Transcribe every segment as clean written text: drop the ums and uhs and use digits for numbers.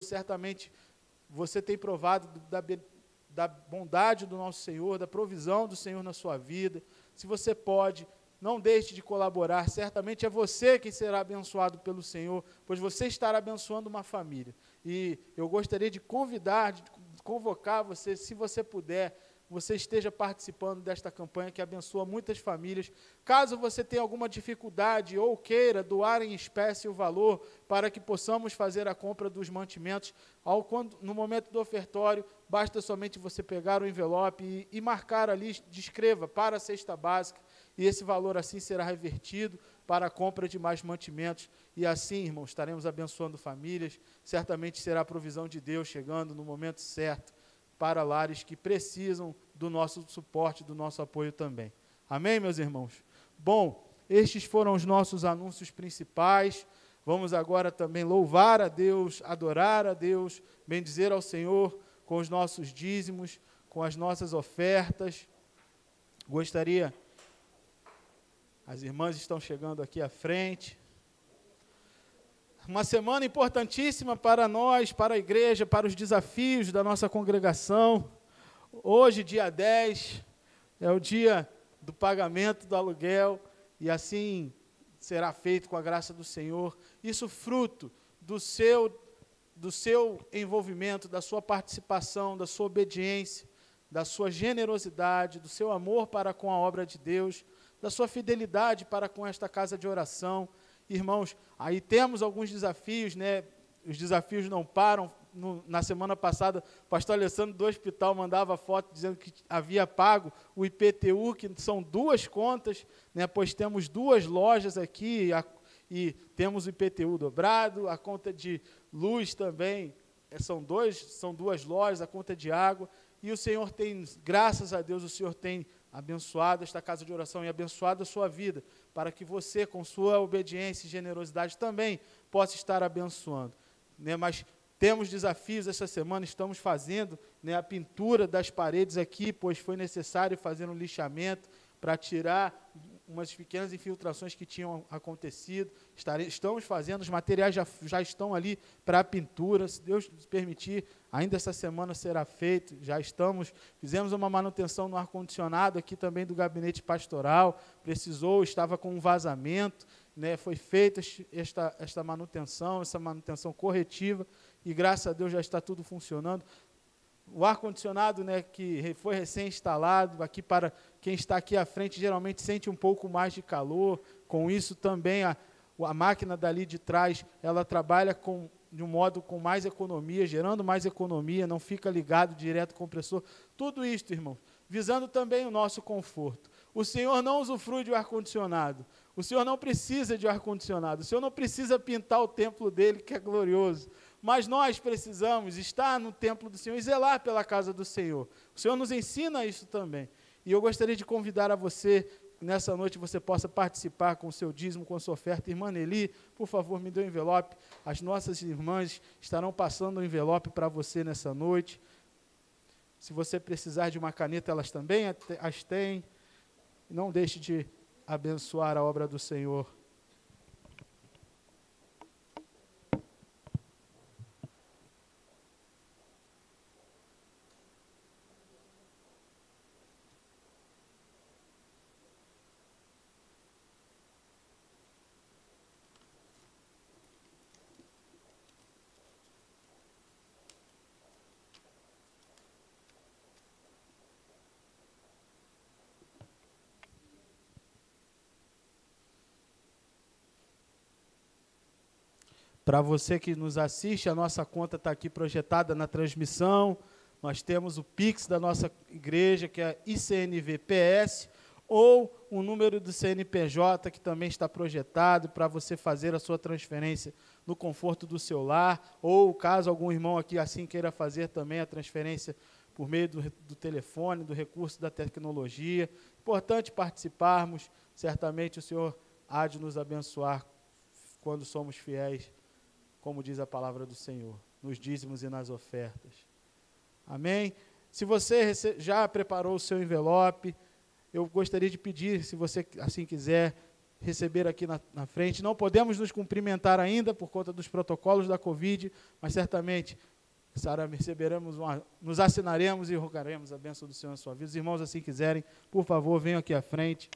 certamente você tem provado da bondade do nosso Senhor, da provisão do Senhor na sua vida. Se você pode, não deixe de colaborar, certamente é você quem será abençoado pelo Senhor, pois você estará abençoando uma família. E eu gostaria de convidar, de convocar você, se você puder, você esteja participando desta campanha que abençoa muitas famílias. Caso você tenha alguma dificuldade ou queira doar em espécie o valor para que possamos fazer a compra dos mantimentos, no momento do ofertório, basta somente você pegar o envelope e marcar ali, descreva para a cesta básica, e esse valor assim será revertido para a compra de mais mantimentos. E assim, irmãos, estaremos abençoando famílias, certamente será a provisão de Deus chegando no momento certo, para lares que precisam do nosso suporte, do nosso apoio também. Amém, meus irmãos? Bom, estes foram os nossos anúncios principais. Vamos agora também louvar a Deus, adorar a Deus, bendizer ao Senhor com os nossos dízimos, com as nossas ofertas. Gostaria, as irmãs estão chegando aqui à frente. Uma semana importantíssima para nós, para a igreja, para os desafios da nossa congregação. Hoje, dia 10, é o dia do pagamento do aluguel, e assim será feito com a graça do Senhor. Isso fruto do seu envolvimento, da sua participação, da sua obediência, da sua generosidade, do seu amor para com a obra de Deus, da sua fidelidade para com esta casa de oração. Irmãos, aí temos alguns desafios, né? Os desafios não param. Na semana passada, o pastor Alessandro do hospital mandava foto dizendo que havia pago o IPTU, que são 2 contas, né? Pois temos 2 lojas aqui, e temos o IPTU dobrado, a conta de luz também, são 2 lojas, a conta de água, e o Senhor tem, graças a Deus, o Senhor tem abençoado esta casa de oração e abençoado a sua vida, para que você, com sua obediência e generosidade, também possa estar abençoando. Né? Mas temos desafios essa semana, estamos fazendo, né, a pintura das paredes aqui, pois foi necessário fazer um lixamento para tirar umas pequenas infiltrações que tinham acontecido. Estamos fazendo, os materiais já estão ali para a pintura, se Deus permitir, ainda essa semana será feito, fizemos uma manutenção no ar-condicionado aqui também do gabinete pastoral, estava com um vazamento, né, foi feita esta manutenção, essa manutenção corretiva, e graças a Deus já está tudo funcionando. O ar-condicionado, né, que foi recém-instalado, aqui para quem está aqui à frente, geralmente sente um pouco mais de calor. Com isso também a máquina dali de trás, ela trabalha de um modo com mais economia, gerando mais economia, não fica ligado direto ao compressor. Tudo isso, irmão, visando também o nosso conforto. O Senhor não usufrui de ar-condicionado. O Senhor não precisa de ar-condicionado. O Senhor não precisa pintar o templo dele, que é glorioso. Mas nós precisamos estar no templo do Senhor e zelar pela casa do Senhor. O Senhor nos ensina isso também. E eu gostaria de convidar a você, nessa noite você possa participar com o seu dízimo, com a sua oferta. Irmã Nelly, por favor, me dê um envelope. As nossas irmãs estarão passando o envelope para você nessa noite. Se você precisar de uma caneta, elas também as têm. Não deixe de abençoar a obra do Senhor. Para você que nos assiste, a nossa conta está aqui projetada na transmissão. Nós temos o Pix da nossa igreja, que é ICNVPS, ou o número do CNPJ, que também está projetado para você fazer a sua transferência no conforto do seu lar, ou caso algum irmão aqui assim queira fazer também a transferência por meio do telefone, do recurso da tecnologia. Importante participarmos, certamente o Senhor há de nos abençoar quando somos fiéis, como diz a palavra do Senhor, nos dízimos e nas ofertas. Amém? Se você já preparou o seu envelope, eu gostaria de pedir, se você assim quiser, receber aqui na frente. Não podemos nos cumprimentar ainda por conta dos protocolos da Covid, mas certamente nos assinaremos e rogaremos a bênção do Senhor na sua vida. Os irmãos, assim quiserem, por favor, venham aqui à frente.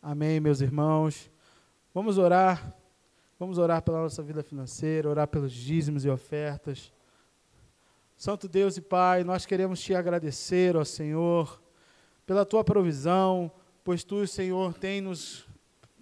Amém, meus irmãos. Vamos orar pela nossa vida financeira, orar pelos dízimos e ofertas. Santo Deus e Pai, nós queremos Te agradecer, ó Senhor, pela Tua provisão, pois Tu, Senhor, tem nos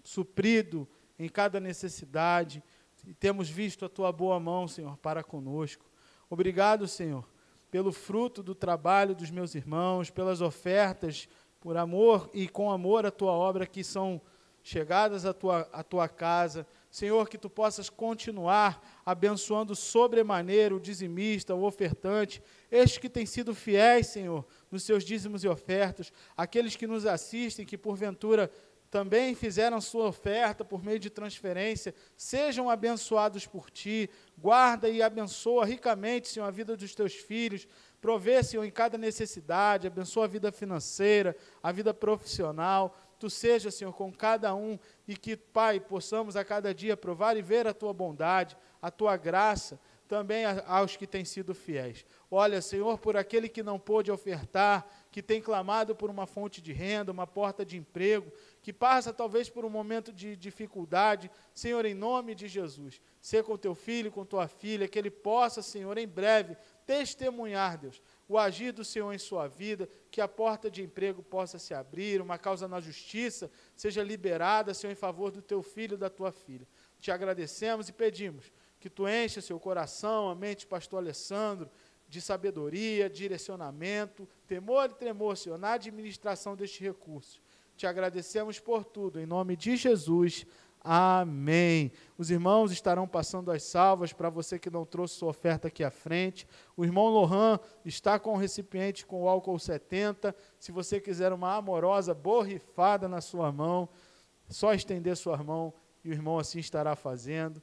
suprido em cada necessidade e temos visto a Tua boa mão, Senhor, para conosco. Obrigado, Senhor, pelo fruto do trabalho dos meus irmãos, pelas ofertas, por amor e com amor à Tua obra que são chegadas à tua casa. Senhor, que Tu possas continuar abençoando sobremaneira o dizimista, o ofertante, estes que têm sido fiéis, Senhor, nos seus dízimos e ofertas, aqueles que nos assistem, que porventura também fizeram sua oferta por meio de transferência, sejam abençoados por Ti, guarda e abençoa ricamente, Senhor, a vida dos Teus filhos, provê, Senhor, em cada necessidade, abençoa a vida financeira, a vida profissional. Tu seja, Senhor, com cada um e que, Pai, possamos a cada dia provar e ver a Tua bondade, a Tua graça, também aos que têm sido fiéis. Olha, Senhor, por aquele que não pôde ofertar, que tem clamado por uma fonte de renda, uma porta de emprego, que passa talvez por um momento de dificuldade, Senhor, em nome de Jesus, ser com Teu filho, com Tua filha, que ele possa, Senhor, em breve, testemunhar, Deus, o agir do Senhor em sua vida, que a porta de emprego possa se abrir, uma causa na justiça seja liberada, Senhor, em favor do Teu filho e da Tua filha. Te agradecemos e pedimos que Tu encha seu coração, a mente do pastor Alessandro, de sabedoria, direcionamento, temor e tremor, Senhor, na administração deste recurso. Te agradecemos por tudo, em nome de Jesus. Amém. Os irmãos estarão passando as salvas para você que não trouxe sua oferta aqui à frente. O irmão Lohan está com o recipiente com o álcool 70. Se você quiser uma amorosa borrifada na sua mão, só estender sua mão e o irmão assim estará fazendo.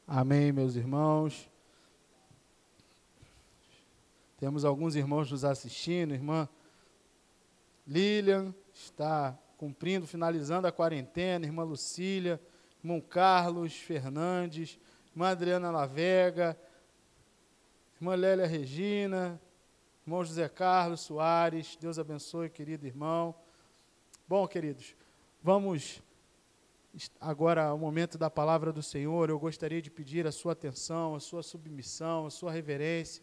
Amém, meus irmãos. Temos alguns irmãos nos assistindo. Irmã Lilian está cumprindo, finalizando a quarentena. Irmã Lucília, irmão Carlos Fernandes, irmã Adriana Lavega, irmã Lélia Regina, irmão José Carlos Soares. Deus abençoe, querido irmão. Bom, queridos, vamos agora ao momento da palavra do Senhor. Eu gostaria de pedir a sua atenção, a sua submissão, a sua reverência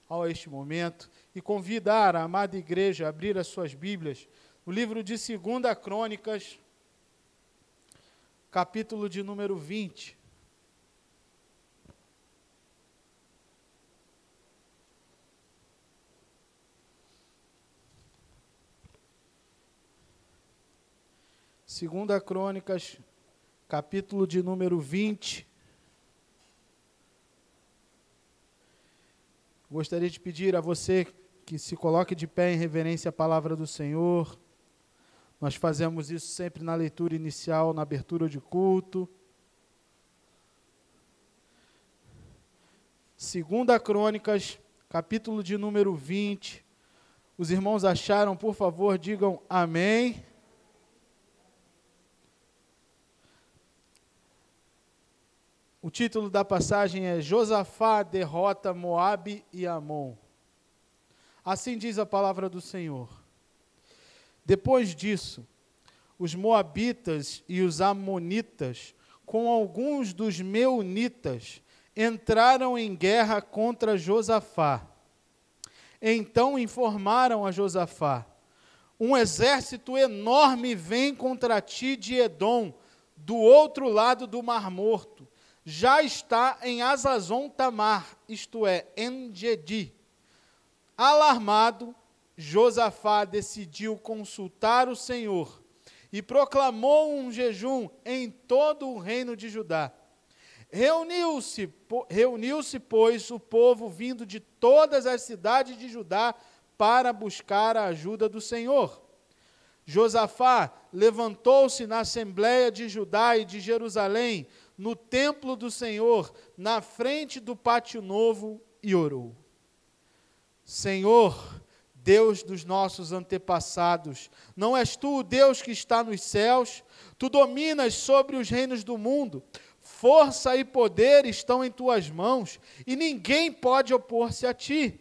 a este momento e convidar a amada igreja a abrir as suas Bíblias no livro de 2 Crônicas, capítulo de número 20. Segunda Crônicas, capítulo de número 20. Gostaria de pedir a você que se coloque de pé em reverência à palavra do Senhor. Nós fazemos isso sempre na leitura inicial, na abertura de culto. Segunda Crônicas, capítulo de número 20. Os irmãos acharam, por favor, digam amém. O título da passagem é Josafá derrota Moabe e Amon. Assim diz a palavra do Senhor. Depois disso, os moabitas e os amonitas, com alguns dos meunitas, entraram em guerra contra Josafá. Então informaram a Josafá: um exército enorme vem contra ti de Edom, do outro lado do Mar Morto. Já está em Azazon Tamar, isto é, En-Gedi. Alarmado, Josafá decidiu consultar o Senhor e proclamou um jejum em todo o reino de Judá. Reuniu-se, pois, o povo vindo de todas as cidades de Judá para buscar a ajuda do Senhor. Josafá levantou-se na Assembleia de Judá e de Jerusalém, no templo do Senhor, na frente do pátio novo, e orou. Senhor, Deus dos nossos antepassados, não és tu o Deus que está nos céus? Tu dominas sobre os reinos do mundo. Força e poder estão em tuas mãos, e ninguém pode opor-se a ti.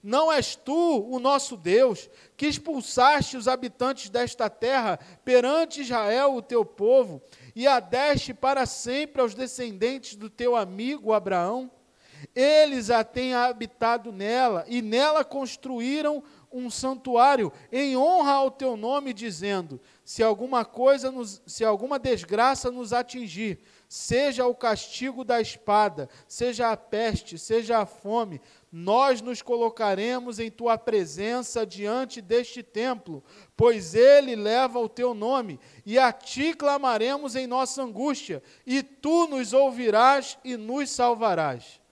Não és tu, o nosso Deus, que expulsaste os habitantes desta terra perante Israel, o teu povo, e a deste para sempre aos descendentes do teu amigo Abraão? Eles a têm habitado nela, e nela construíram um santuário em honra ao teu nome, dizendo: se alguma desgraça nos atingir, seja o castigo da espada, seja a peste, seja a fome, nós nos colocaremos em tua presença diante deste templo, pois ele leva o teu nome, e a ti clamaremos em nossa angústia, e tu nos ouvirás e nos salvarás.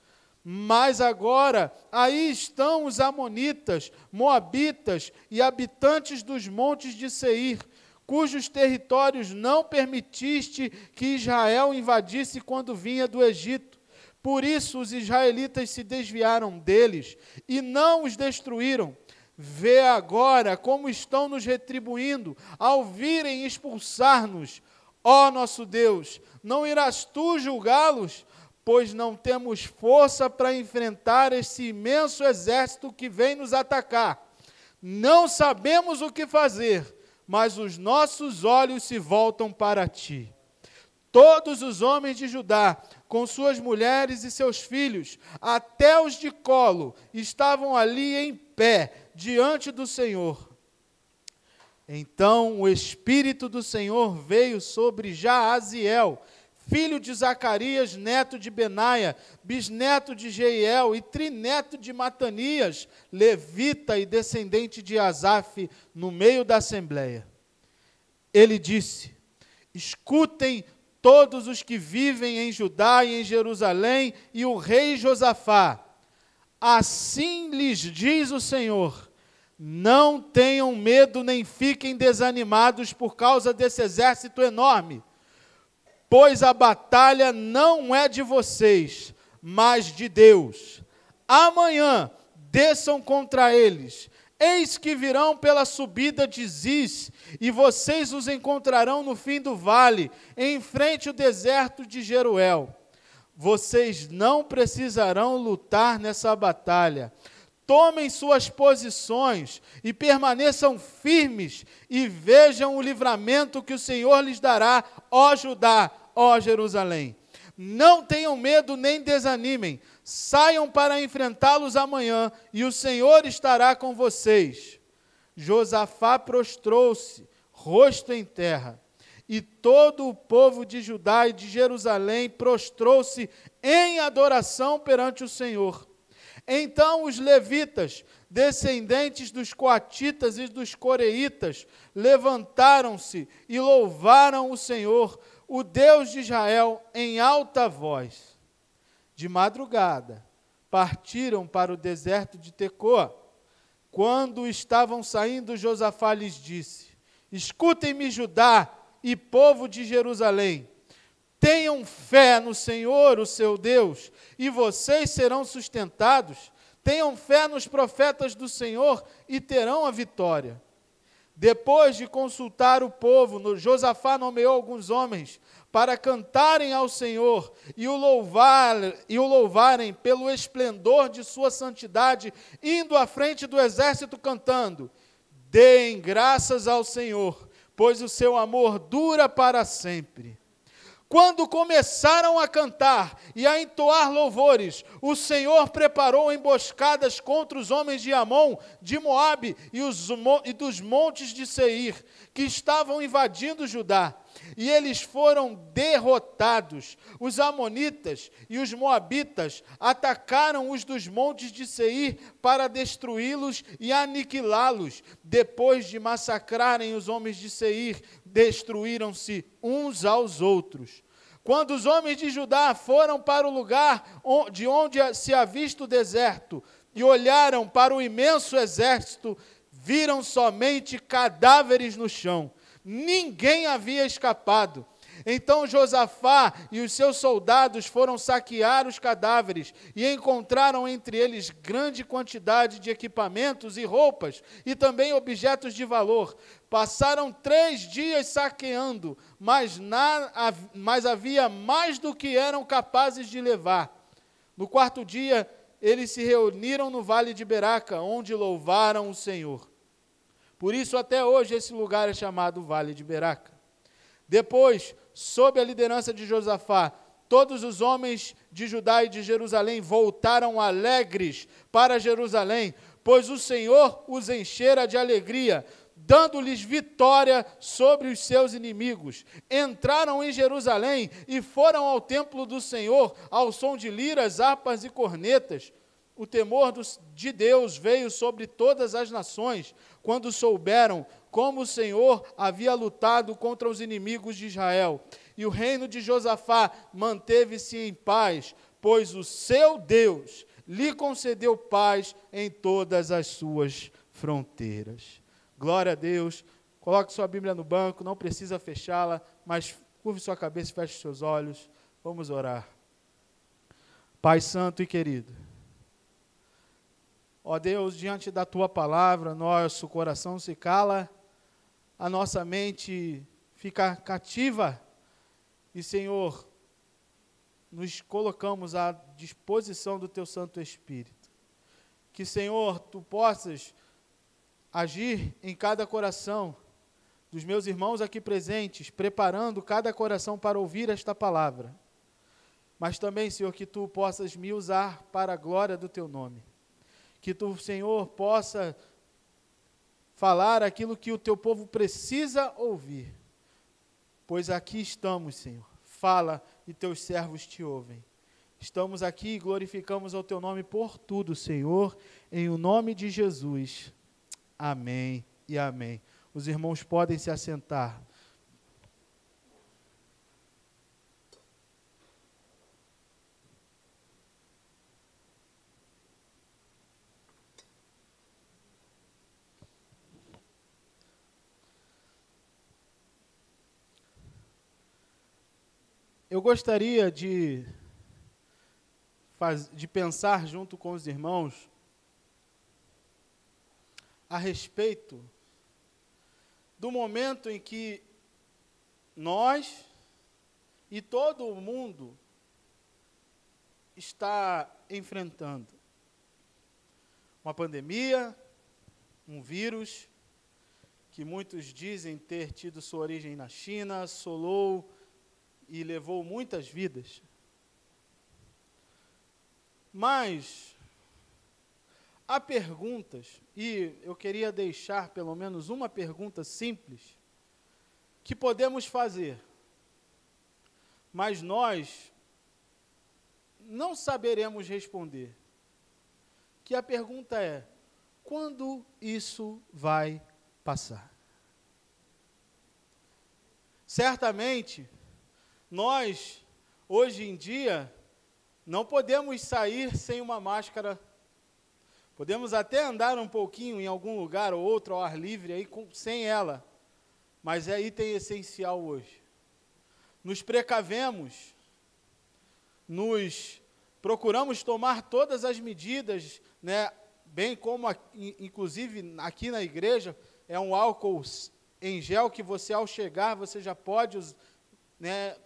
Mas agora, aí estão os amonitas, moabitas e habitantes dos montes de Seir, cujos territórios não permitiste que Israel invadisse quando vinha do Egito. Por isso os israelitas se desviaram deles e não os destruíram. Vê agora como estão nos retribuindo ao virem expulsar-nos. Ó nosso Deus, não irás tu julgá-los? Pois não temos força para enfrentar esse imenso exército que vem nos atacar. Não sabemos o que fazer, mas os nossos olhos se voltam para ti. Todos os homens de Judá, com suas mulheres e seus filhos, até os de colo, estavam ali em pé, diante do Senhor. Então o Espírito do Senhor veio sobre Jaaziel, filho de Zacarias, neto de Benaia, bisneto de Jeiel e trineto de Matanias, levita e descendente de Asaf, no meio da assembleia. Ele disse: escutem todos os que vivem em Judá e em Jerusalém, e o rei Josafá. Assim lhes diz o Senhor: não tenham medo nem fiquem desanimados por causa desse exército enorme, pois a batalha não é de vocês, mas de Deus. Amanhã desçam contra eles. Eis que virão pela subida de Ziz, e vocês os encontrarão no fim do vale, em frente ao deserto de Jeruel. Vocês não precisarão lutar nessa batalha. Tomem suas posições e permaneçam firmes, e vejam o livramento que o Senhor lhes dará, ó Judá, ó Jerusalém. Não tenham medo nem desanimem. Saiam para enfrentá-los amanhã, e o Senhor estará com vocês. Josafá prostrou-se, rosto em terra, e todo o povo de Judá e de Jerusalém prostrou-se em adoração perante o Senhor. Então os levitas descendentes dos coatitas e dos coreitas, levantaram-se e louvaram o Senhor, o Deus de Israel, em alta voz. De madrugada, partiram para o deserto de Tecoa. Quando estavam saindo, Josafá lhes disse: escutem-me, Judá e povo de Jerusalém. Tenham fé no Senhor, o seu Deus, e vocês serão sustentados. Tenham fé nos profetas do Senhor e terão a vitória. Depois de consultar o povo, Josafá nomeou alguns homens para cantarem ao Senhor e o louvarem pelo esplendor de sua santidade, indo à frente do exército cantando: deem graças ao Senhor, pois o seu amor dura para sempre. Quando começaram a cantar e a entoar louvores, o Senhor preparou emboscadas contra os homens de Amon, de Moabe e dos montes de Seir, que estavam invadindo Judá. E eles foram derrotados. Os amonitas e os moabitas atacaram os dos montes de Seir para destruí-los e aniquilá-los. Depois de massacrarem os homens de Seir, destruíram-se uns aos outros. Quando os homens de Judá foram para o lugar de onde se avista o deserto e olharam para o imenso exército, viram somente cadáveres no chão. Ninguém havia escapado. Então Josafá e os seus soldados foram saquear os cadáveres e encontraram entre eles grande quantidade de equipamentos e roupas e também objetos de valor. Passaram 3 dias saqueando, mas havia mais do que eram capazes de levar. No 4º dia, eles se reuniram no vale de Beraca, onde louvaram o Senhor. Por isso, até hoje, esse lugar é chamado Vale de Beraca. Depois, sob a liderança de Josafá, todos os homens de Judá e de Jerusalém voltaram alegres para Jerusalém, pois o Senhor os enchera de alegria, dando-lhes vitória sobre os seus inimigos. Entraram em Jerusalém e foram ao templo do Senhor, ao som de liras, harpas e cornetas. O temor de Deus veio sobre todas as nações, quando souberam como o Senhor havia lutado contra os inimigos de Israel. E o reino de Josafá manteve-se em paz, pois o seu Deus lhe concedeu paz em todas as suas fronteiras. Glória a Deus. Coloque sua Bíblia no banco, não precisa fechá-la, mas curve sua cabeça e feche seus olhos. Vamos orar. Pai santo e querido, ó Deus, diante da Tua palavra, nosso coração se cala, a nossa mente fica cativa e, Senhor, nos colocamos à disposição do Teu Santo Espírito. Que, Senhor, Tu possas agir em cada coração dos meus irmãos aqui presentes, preparando cada coração para ouvir esta palavra. Mas também, Senhor, que Tu possas me usar para a glória do Teu nome. Que Tu, Senhor, possa falar aquilo que o Teu povo precisa ouvir. Pois aqui estamos, Senhor. Fala e Teus servos Te ouvem. Estamos aqui e glorificamos ao Teu nome por tudo, Senhor, em o nome de Jesus. Amém e amém. Os irmãos podem se assentar. Eu gostaria de pensar junto com os irmãos a respeito do momento em que nós e todo o mundo está enfrentando uma pandemia, um vírus que muitos dizem ter tido sua origem na China, assolou e levou muitas vidas. Mas há perguntas, e eu queria deixar pelo menos uma pergunta simples, que podemos fazer, mas nós não saberemos responder. Que a pergunta é: quando isso vai passar? Certamente, nós, hoje em dia, não podemos sair sem uma máscara. Podemos até andar um pouquinho em algum lugar ou outro ao ar livre aí sem ela, mas é item essencial hoje. Nos precavemos, procuramos tomar todas as medidas, né, bem como, inclusive, aqui na igreja, é um álcool em gel que você, ao chegar, você já pode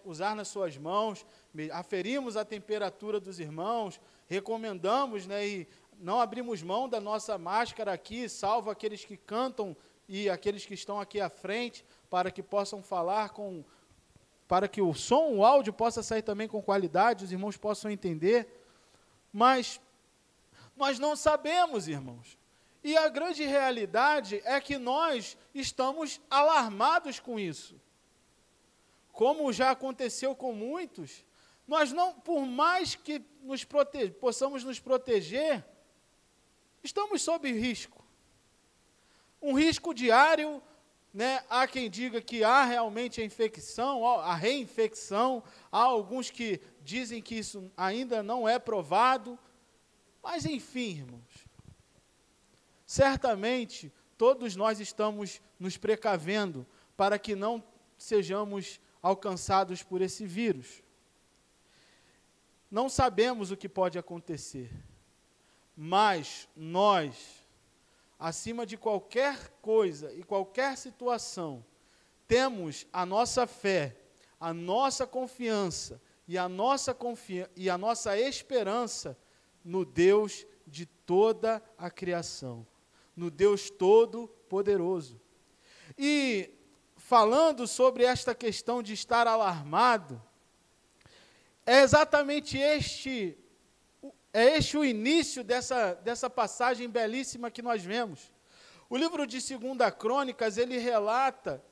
usar nas suas mãos, aferimos a temperatura dos irmãos, recomendamos, e não abrimos mão da nossa máscara aqui, salvo aqueles que cantam e aqueles que estão aqui à frente, para que possam falar para que o som, o áudio possa sair também com qualidade, os irmãos possam entender, mas nós não sabemos, irmãos, e a grande realidade é que nós estamos alarmados com isso, como já aconteceu com muitos, nós não, por mais que possamos nos proteger, estamos sob risco, um risco diário, há quem diga que há realmente a infecção, a reinfecção, há alguns que dizem que isso ainda não é provado, mas enfim, irmãos, certamente todos nós estamos nos precavendo para que não sejamos alcançados por esse vírus. Não sabemos o que pode acontecer, mas nós, acima de qualquer coisa e qualquer situação, temos a nossa fé, a nossa confiança e a nossa esperança no Deus de toda a criação, no Deus Todo-Poderoso. E falando sobre esta questão de estar alarmado, é exatamente este o início dessa passagem belíssima que nós vemos. O livro de 2 Crônicas, ele relata,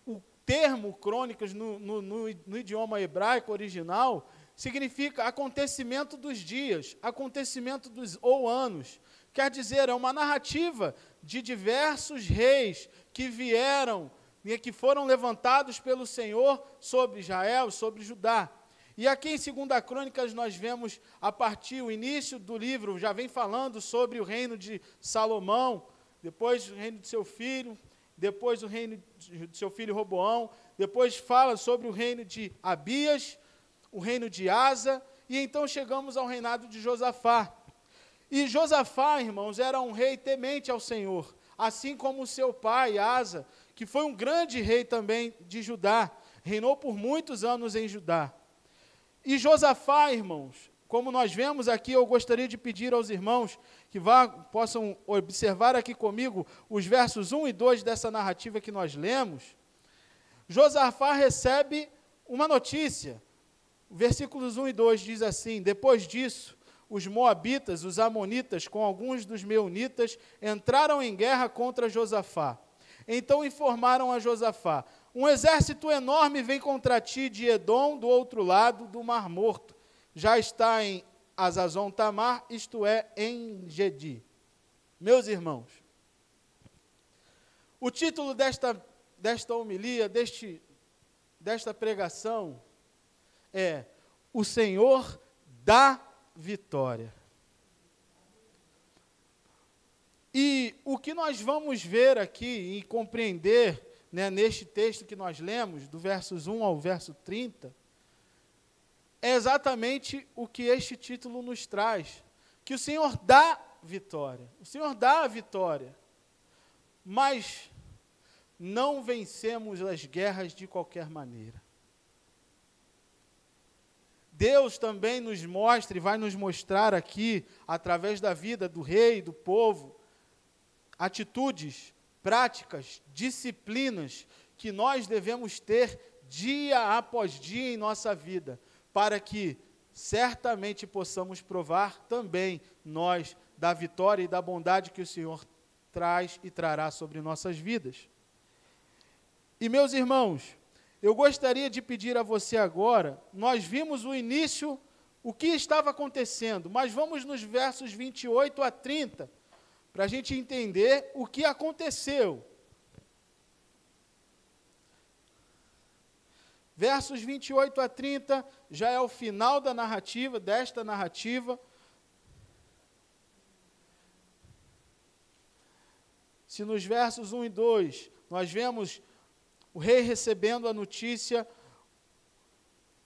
o termo crônicas no idioma hebraico original, significa acontecimento dos dias, acontecimento ou anos. Quer dizer, é uma narrativa de diversos reis que vieram e que foram levantados pelo Senhor sobre Israel, sobre Judá. E aqui em 2 Crônicas nós vemos, o início do livro, já vem falando sobre o reino de Salomão, depois o reino de seu filho, depois o reino de seu filho Roboão, depois fala sobre o reino de Abias, o reino de Asa, e então chegamos ao reinado de Josafá. E Josafá, irmãos, era um rei temente ao Senhor, assim como o seu pai, Asa, que foi um grande rei também de Judá, reinou por muitos anos em Judá. E Josafá, irmãos, como nós vemos aqui, eu gostaria de pedir aos irmãos que possam observar aqui comigo os versos 1 e 2 dessa narrativa que nós lemos. Josafá recebe uma notícia. Versículos 1 e 2 diz assim: depois disso, os moabitas, os amonitas, com alguns dos meunitas, entraram em guerra contra Josafá. Então informaram a Josafá: um exército enorme vem contra ti de Edom, do outro lado do Mar Morto. Já está em Azazon Tamar, isto é, em Gedi. Meus irmãos, o título desta homilia, desta pregação, é: o Senhor dá vitória. E o que nós vamos ver aqui e compreender, neste texto que nós lemos, do versos 1 ao verso 30, é exatamente o que este título nos traz, que o Senhor dá vitória. O Senhor dá a vitória, mas não vencemos as guerras de qualquer maneira. Deus também nos mostra e vai nos mostrar aqui, através da vida do rei e do povo, atitudes, práticas, disciplinas que nós devemos ter dia após dia em nossa vida, para que certamente possamos provar também nós da vitória e da bondade que o Senhor traz e trará sobre nossas vidas. E meus irmãos, eu gostaria de pedir a você agora, nós vimos o início o que estava acontecendo, mas vamos nos versos 28 a 30, para a gente entender o que aconteceu. Versos 28 a 30 já é o final da narrativa, desta narrativa. Se nos versos 1 e 2 nós vemos o rei recebendo a notícia,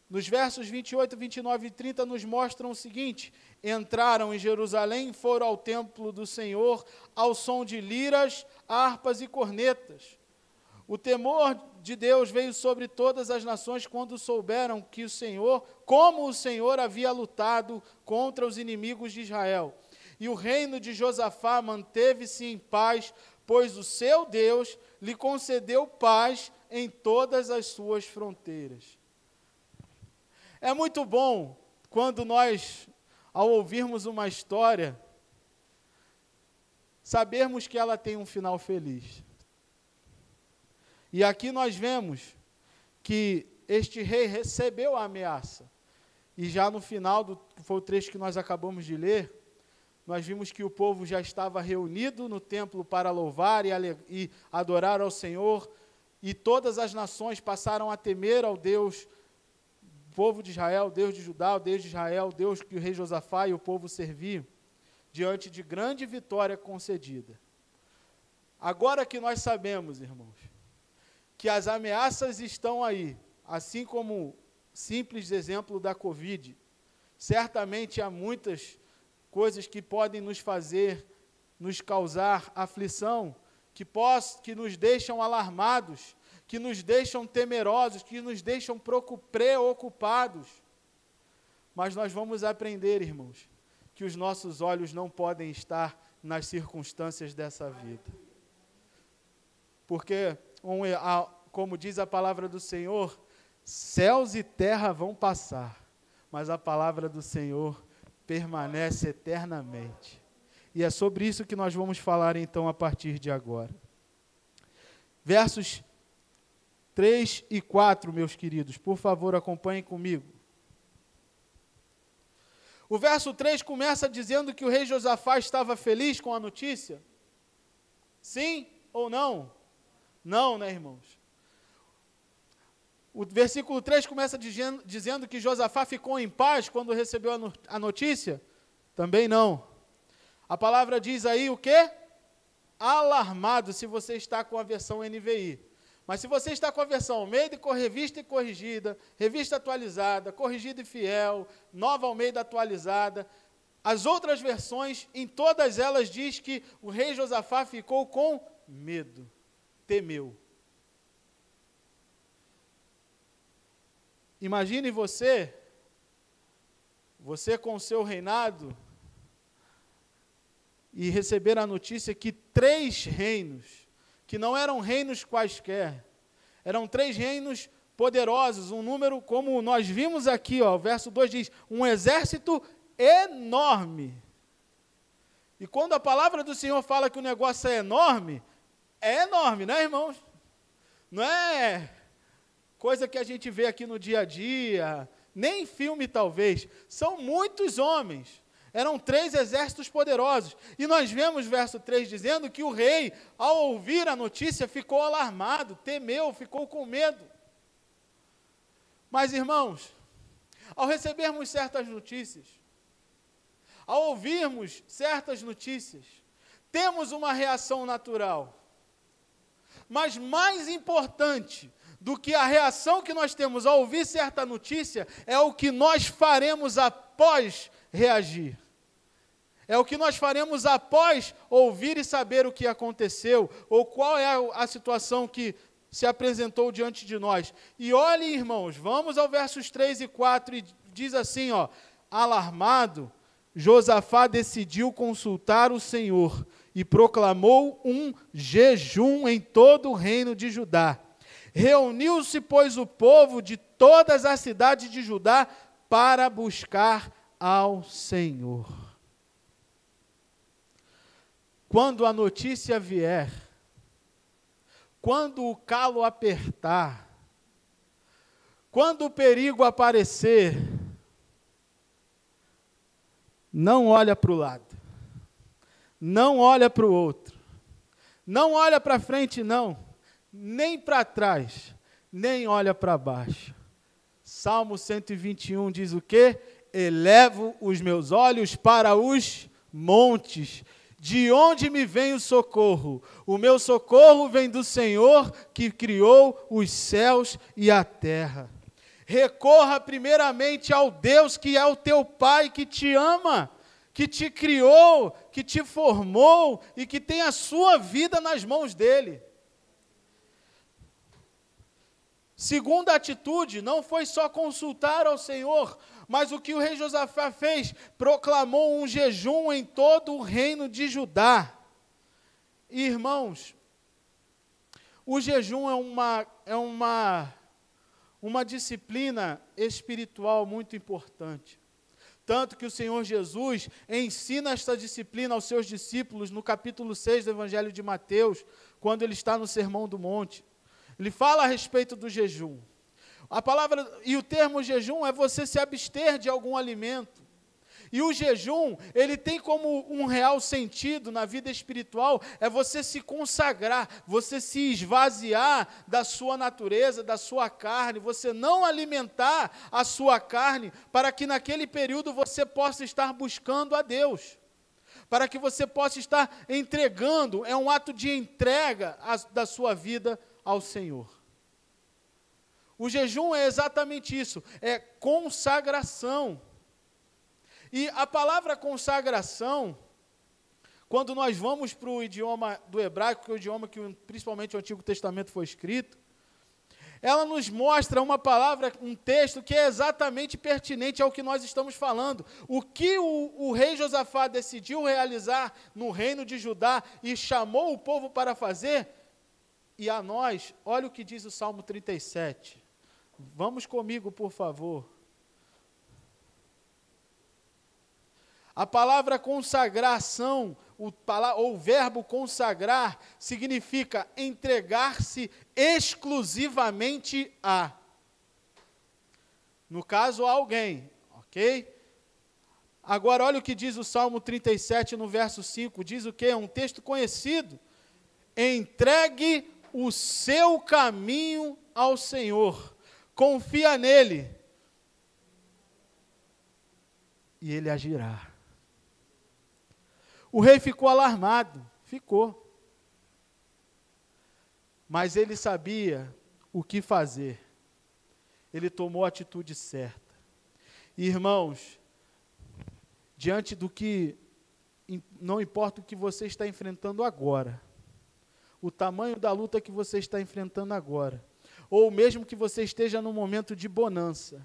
nos versos 28, 29 e 30 nos mostram o seguinte: entraram em Jerusalém, foram ao templo do Senhor, ao som de liras, harpas e cornetas. O temor de Deus veio sobre todas as nações quando souberam que como o Senhor havia lutado contra os inimigos de Israel. E o reino de Josafá manteve-se em paz, pois o seu Deus lhe concedeu paz em todas as suas fronteiras. É muito bom quando nós, ao ouvirmos uma história, sabermos que ela tem um final feliz. E aqui nós vemos que este rei recebeu a ameaça. E já no final, que foi o trecho que nós acabamos de ler, nós vimos que o povo já estava reunido no templo para louvar e adorar ao Senhor, e todas as nações passaram a temer ao Deus, o povo de Israel, Deus de Judá, o Deus de Israel, o Deus que o rei Josafá e o povo serviam, diante de grande vitória concedida. Agora que nós sabemos, irmãos, que as ameaças estão aí, assim como o simples exemplo da Covid, certamente há muitas coisas que podem nos causar aflição, que nos deixam alarmados, que nos deixam temerosos, que nos deixam preocupados. Mas nós vamos aprender, irmãos, que os nossos olhos não podem estar nas circunstâncias dessa vida. Porque, como diz a palavra do Senhor, céus e terra vão passar, mas a palavra do Senhor permanece eternamente. E é sobre isso que nós vamos falar então a partir de agora. Versos 3 e 4, meus queridos, por favor, acompanhem comigo. O verso 3 começa dizendo que o rei Josafá estava feliz com a notícia. Sim ou não? Não, né, irmãos? O versículo 3 começa dizendo que Josafá ficou em paz quando recebeu a notícia. Também não. A palavra diz aí o quê? Alarmado, se você está com a versão NVI. Mas se você está com a versão Almeida, revista e corrigida, revista atualizada, corrigida e fiel, nova Almeida atualizada, as outras versões, em todas elas diz que o rei Josafá ficou com medo, temeu. Imagine você com o seu reinado, e receber a notícia que 3 reinos, que não eram reinos quaisquer, eram 3 reinos poderosos, um número, como nós vimos aqui, o verso 2 diz, um exército enorme. E quando a palavra do Senhor fala que o negócio é enorme, né, irmãos? Não é coisa que a gente vê aqui no dia a dia, nem em filme talvez, são muitos homens. Eram 3 exércitos poderosos. E nós vemos verso 3 dizendo que o rei, ao ouvir a notícia, ficou alarmado, temeu, ficou com medo. Mas, irmãos, ao recebermos certas notícias, ao ouvirmos certas notícias, temos uma reação natural. Mas mais importante do que a reação que nós temos ao ouvir certa notícia, é o que nós faremos após reagir. É o que nós faremos após ouvir e saber o que aconteceu, ou qual é a situação que se apresentou diante de nós. E olhem, irmãos, vamos ao versos 3 e 4, e diz assim, alarmado, Josafá decidiu consultar o Senhor, e proclamou um jejum em todo o reino de Judá. Reuniu-se, pois, o povo de todas as cidades de Judá para buscar ao Senhor. Quando a notícia vier, quando o calo apertar, quando o perigo aparecer, não olha para o lado, não olha para o outro, não olha para frente não, nem para trás, nem olha para baixo. Salmo 121 diz o quê? Elevo os meus olhos para os montes. De onde me vem o socorro? O meu socorro vem do Senhor que criou os céus e a terra. Recorra primeiramente ao Deus que é o teu Pai, que te ama, que te criou, que te formou e que tem a sua vida nas mãos dele. Segunda atitude, não foi só consultar ao Senhor, mas o que o rei Josafá fez, proclamou um jejum em todo o reino de Judá. Irmãos, o jejum é uma disciplina espiritual muito importante. Tanto que o Senhor Jesus ensina esta disciplina aos seus discípulos no capítulo 6 do Evangelho de Mateus, quando ele está no Sermão do Monte. Ele fala a respeito do jejum. A palavra e o termo jejum é você se abster de algum alimento. E o jejum, ele tem como um real sentido na vida espiritual, é você se consagrar, você se esvaziar da sua natureza, da sua carne, você não alimentar a sua carne, para que naquele período você possa estar buscando a Deus. Para que você possa estar entregando, é um ato de entrega da sua vida ao Senhor. O jejum é exatamente isso, é consagração. E a palavra consagração, quando nós vamos para o idioma do hebraico, que é o idioma que principalmente o Antigo Testamento foi escrito, ela nos mostra uma palavra, um texto que é exatamente pertinente ao que nós estamos falando. O que o rei Josafá decidiu realizar no reino de Judá e chamou o povo para fazer, e a nós, olha o que diz o Salmo 37. Vamos comigo, por favor. A palavra consagração, o verbo consagrar, significa entregar-se exclusivamente a. No caso, a alguém, ok? Agora, olha o que diz o Salmo 37, no verso 5. Diz o quê? É um texto conhecido. Entregue o seu caminho ao Senhor. Confia nele. E ele agirá. O rei ficou alarmado, ficou. Mas ele sabia o que fazer. Ele tomou a atitude certa. Irmãos, diante do que, não importa o que você está enfrentando agora, o tamanho da luta que você está enfrentando agora, ou mesmo que você esteja num momento de bonança,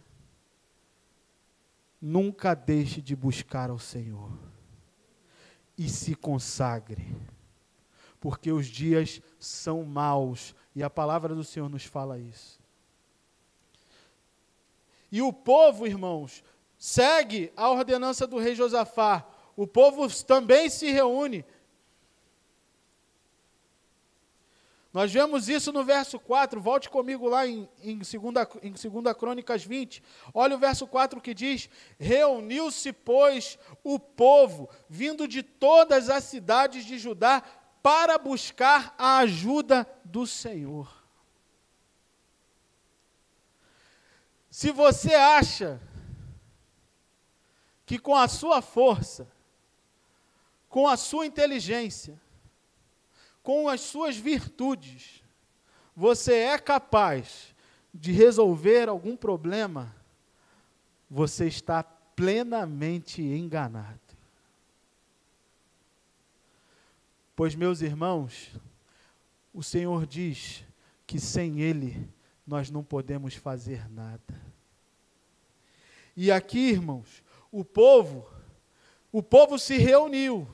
nunca deixe de buscar ao Senhor. E se consagre, porque os dias são maus, e a palavra do Senhor nos fala isso. E o povo, irmãos, segue a ordenança do rei Josafá, o povo também se reúne. Nós vemos isso no verso 4, volte comigo lá em 2 Crônicas 20, olha o verso 4 que diz: reuniu-se, pois, o povo, vindo de todas as cidades de Judá, para buscar a ajuda do Senhor. Se você acha que com a sua força, com a sua inteligência, com as suas virtudes, você é capaz de resolver algum problema, você está plenamente enganado. Pois, meus irmãos, o Senhor diz que sem Ele nós não podemos fazer nada. E aqui, irmãos, o povo se reuniu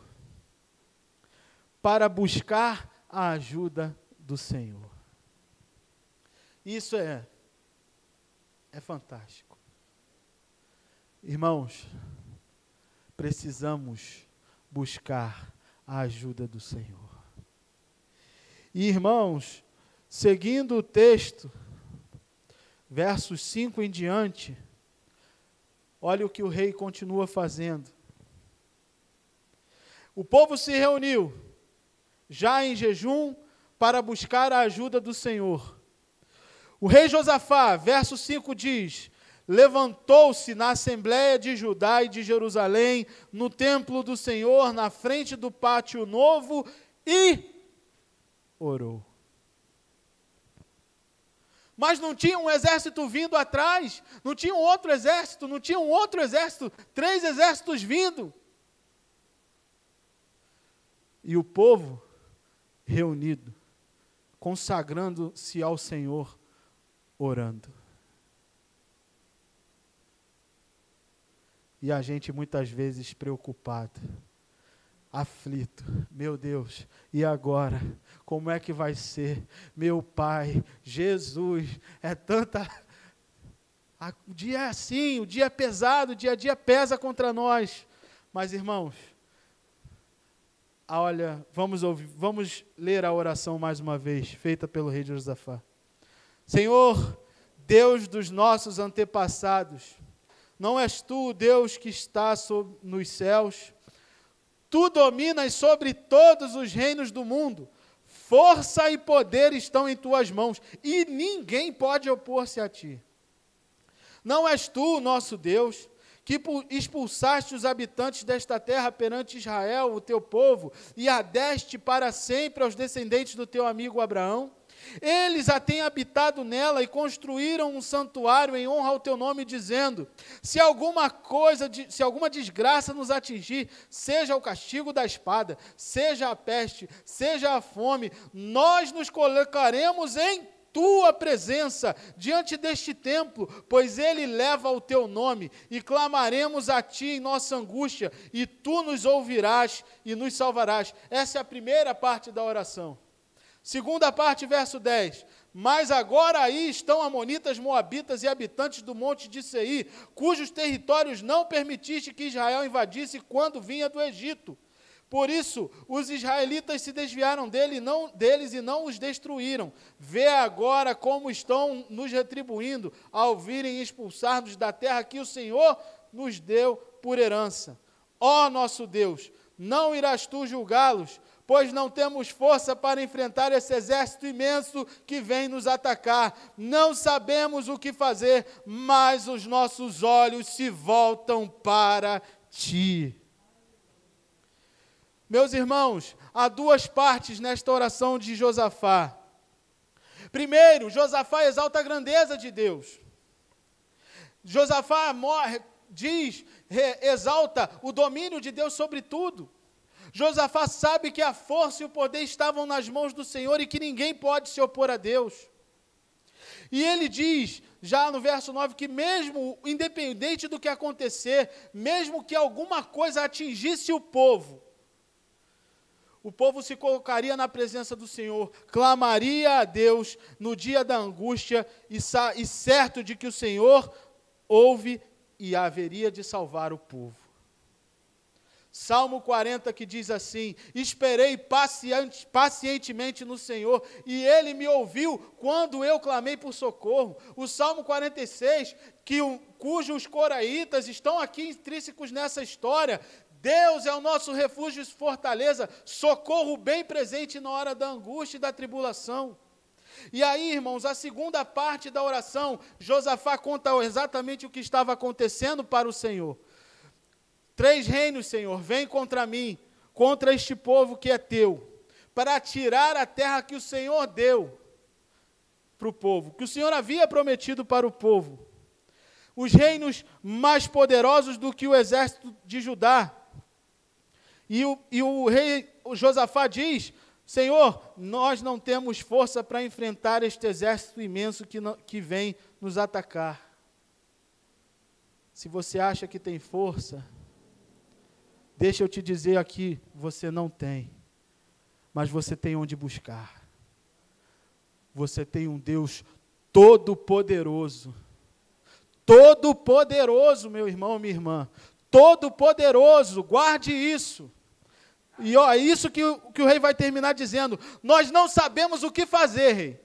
para buscar a ajuda do Senhor. Isso é fantástico. Irmãos, precisamos buscar a ajuda do Senhor. E, irmãos, seguindo o texto, versos 5 em diante, olha o que o rei continua fazendo. O povo se reuniu, já em jejum, para buscar a ajuda do Senhor. O rei Josafá, verso 5 diz: levantou-se na assembleia de Judá e de Jerusalém, no templo do Senhor, na frente do pátio novo, e orou. Mas não tinha um exército vindo atrás, não tinha um outro exército, não tinha um outro exército, 3 exércitos vindo. E o povo reunido, consagrando-se ao Senhor, orando. E a gente muitas vezes preocupado, aflito, meu Deus, e agora? Como é que vai ser? Meu Pai, Jesus, é tanta... O dia é assim, o dia é pesado, o dia a dia pesa contra nós. Mas, irmãos, olha, vamos ler a oração mais uma vez, feita pelo rei Josafá. Senhor, Deus dos nossos antepassados, não és tu o Deus que está nos céus? Tu dominas sobre todos os reinos do mundo. Força e poder estão em tuas mãos, e ninguém pode opor-se a ti. Não és tu, nosso Deus, que expulsaste os habitantes desta terra perante Israel, o teu povo, e a deste para sempre aos descendentes do teu amigo Abraão? Eles a têm habitado nela e construíram um santuário em honra ao teu nome, dizendo: se alguma desgraça nos atingir, seja o castigo da espada, seja a peste, seja a fome, nós nos colocaremos em tua presença diante deste templo, pois ele leva o teu nome, e clamaremos a ti em nossa angústia, e tu nos ouvirás e nos salvarás. Essa é a primeira parte da oração. Segunda parte, verso 10. Mas agora aí estão amonitas, moabitas e habitantes do monte de Seir, cujos territórios não permitiste que Israel invadisse quando vinha do Egito. Por isso, os israelitas se desviaram deles e não os destruíram. Vê agora como estão nos retribuindo ao virem expulsar-nos da terra que o Senhor nos deu por herança. Ó nosso Deus, não irás tu julgá-los, pois não temos força para enfrentar esse exército imenso que vem nos atacar. Não sabemos o que fazer, mas os nossos olhos se voltam para ti. Meus irmãos, há 2 partes nesta oração de Josafá. Primeiro, Josafá exalta a grandeza de Deus. Josafá exalta o domínio de Deus sobre tudo. Josafá sabe que a força e o poder estavam nas mãos do Senhor e que ninguém pode se opor a Deus. E ele diz, já no verso 9, que mesmo independente do que acontecer, mesmo que alguma coisa atingisse o povo se colocaria na presença do Senhor, clamaria a Deus no dia da angústia e certo de que o Senhor ouve e haveria de salvar o povo. Salmo 40 que diz assim: esperei pacientemente no Senhor, e Ele me ouviu quando eu clamei por socorro. O Salmo 46, cujos coraitas estão aqui intrínsecos nessa história: Deus é o nosso refúgio e fortaleza, socorro bem presente na hora da angústia e da tribulação. E aí, irmãos, a segunda parte da oração, Josafá conta exatamente o que estava acontecendo para o Senhor. 3 reinos, Senhor, vêm contra mim, contra este povo que é teu, para tirar a terra que o Senhor deu para o povo, que o Senhor havia prometido para o povo. Os reinos mais poderosos do que o exército de Judá. E o rei Josafá diz: Senhor, nós não temos força para enfrentar este exército imenso que vem nos atacar. Se você acha que tem força, deixa eu te dizer aqui, você não tem, mas você tem onde buscar. Você tem um Deus todo-poderoso. Todo-poderoso, meu irmão, minha irmã. Todo-poderoso, guarde isso. E é isso que o rei vai terminar dizendo: nós não sabemos o que fazer, rei.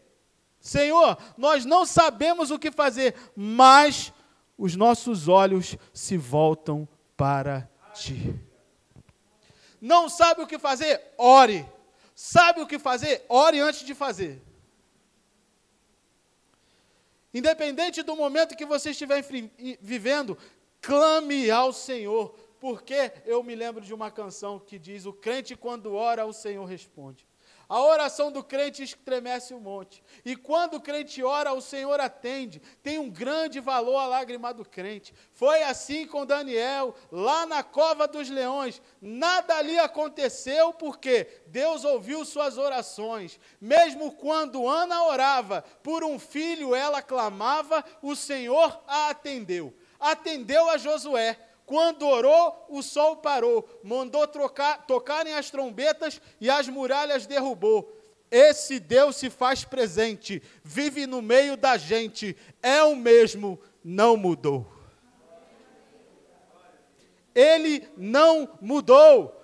Senhor, nós não sabemos o que fazer, mas os nossos olhos se voltam para ti. Não sabe o que fazer? Ore. Sabe o que fazer? Ore antes de fazer. Independente do momento que você estiver vivendo, clame ao Senhor, porque eu me lembro de uma canção que diz: o crente quando ora, o Senhor responde. A oração do crente estremece o monte, e quando o crente ora, o Senhor atende. Tem um grande valor a lágrima do crente. Foi assim com Daniel, lá na cova dos leões. Nada ali aconteceu, porque Deus ouviu suas orações. Mesmo quando Ana orava por um filho, ela clamava, o Senhor a atendeu. Atendeu a Josué. Quando orou, o sol parou, mandou tocarem as trombetas e as muralhas derrubou. Esse Deus se faz presente, vive no meio da gente, é o mesmo, não mudou. Ele não mudou.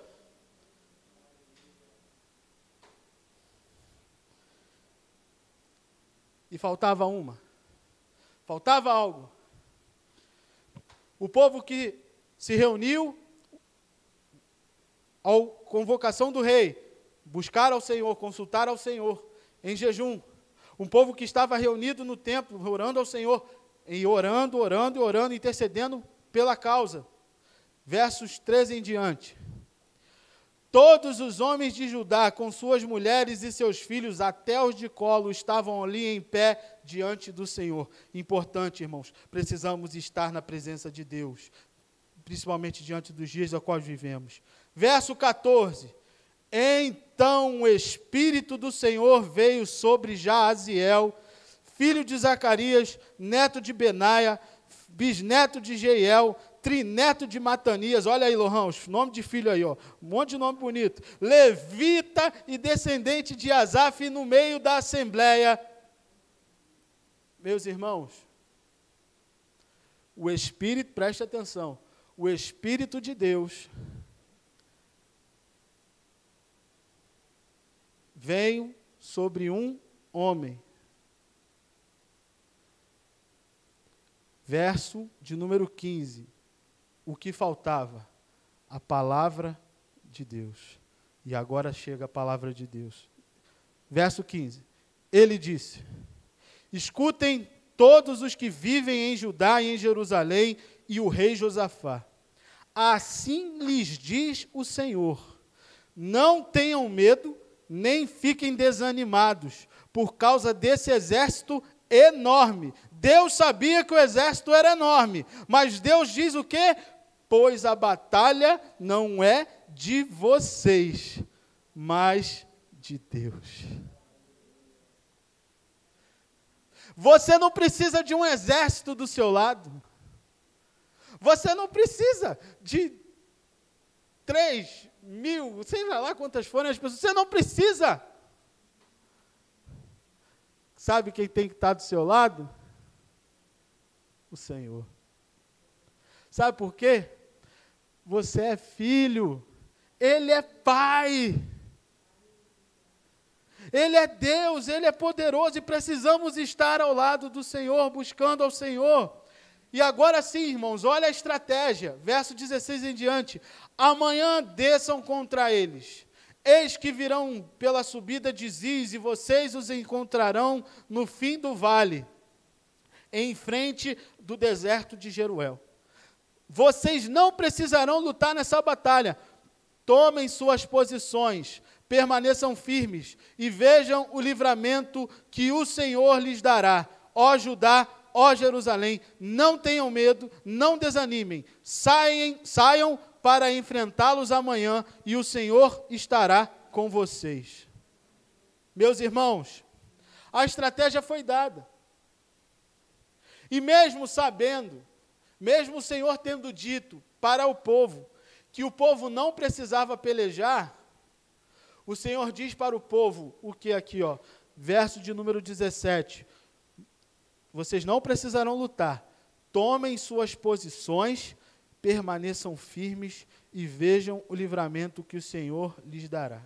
E faltava algo. O povo que se reuniu, à convocação do rei, buscar ao Senhor, consultar ao Senhor, em jejum. Um povo que estava reunido no templo, orando ao Senhor, e orando, intercedendo pela causa. Versos 13 em diante. Todos os homens de Judá, com suas mulheres e seus filhos, até os de colo, estavam ali em pé diante do Senhor. Importante, irmãos, precisamos estar na presença de Deus, principalmente diante dos dias a quais vivemos. Verso 14. Então o Espírito do Senhor veio sobre Jaaziel, filho de Zacarias, neto de Benaia, bisneto de Jeiel, trineto de Matanias. Olha aí, Lohan, os nomes de filho aí, ó, um monte de nome bonito. Levita e descendente de Asaf no meio da assembleia. Meus irmãos, o Espírito, preste atenção, o Espírito de Deus veio sobre um homem. Verso de número 15. O que faltava? A palavra de Deus. E agora chega a palavra de Deus. Verso 15. Ele disse: escutem todos os que vivem em Judá e em Jerusalém, e o rei Josafá. Assim lhes diz o Senhor: não tenham medo, nem fiquem desanimados, por causa desse exército enorme. Deus sabia que o exército era enorme, mas Deus diz o quê? Pois a batalha não é de vocês, mas de Deus. Você não precisa de um exército do seu lado. Você não precisa de 3.000, sei lá quantas forem as pessoas. Você não precisa. Sabe quem tem que estar do seu lado? O Senhor. Sabe por quê? Você é filho. Ele é pai. Ele é Deus, Ele é poderoso e precisamos estar ao lado do Senhor, buscando ao Senhor. E agora sim, irmãos, olha a estratégia, verso 16 em diante. Amanhã desçam contra eles. Eis que virão pela subida de Ziz, e vocês os encontrarão no fim do vale, em frente do deserto de Jeruel. Vocês não precisarão lutar nessa batalha. Tomem suas posições, permaneçam firmes e vejam o livramento que o Senhor lhes dará. Ó Judá, ó Jerusalém, não tenham medo, não desanimem. Saiam para enfrentá-los amanhã e o Senhor estará com vocês. Meus irmãos, a estratégia foi dada. E mesmo sabendo, mesmo o Senhor tendo dito para o povo que o povo não precisava pelejar, o Senhor diz para o povo, o que aqui, ó, verso de número 17, vocês não precisarão lutar, tomem suas posições, permaneçam firmes e vejam o livramento que o Senhor lhes dará.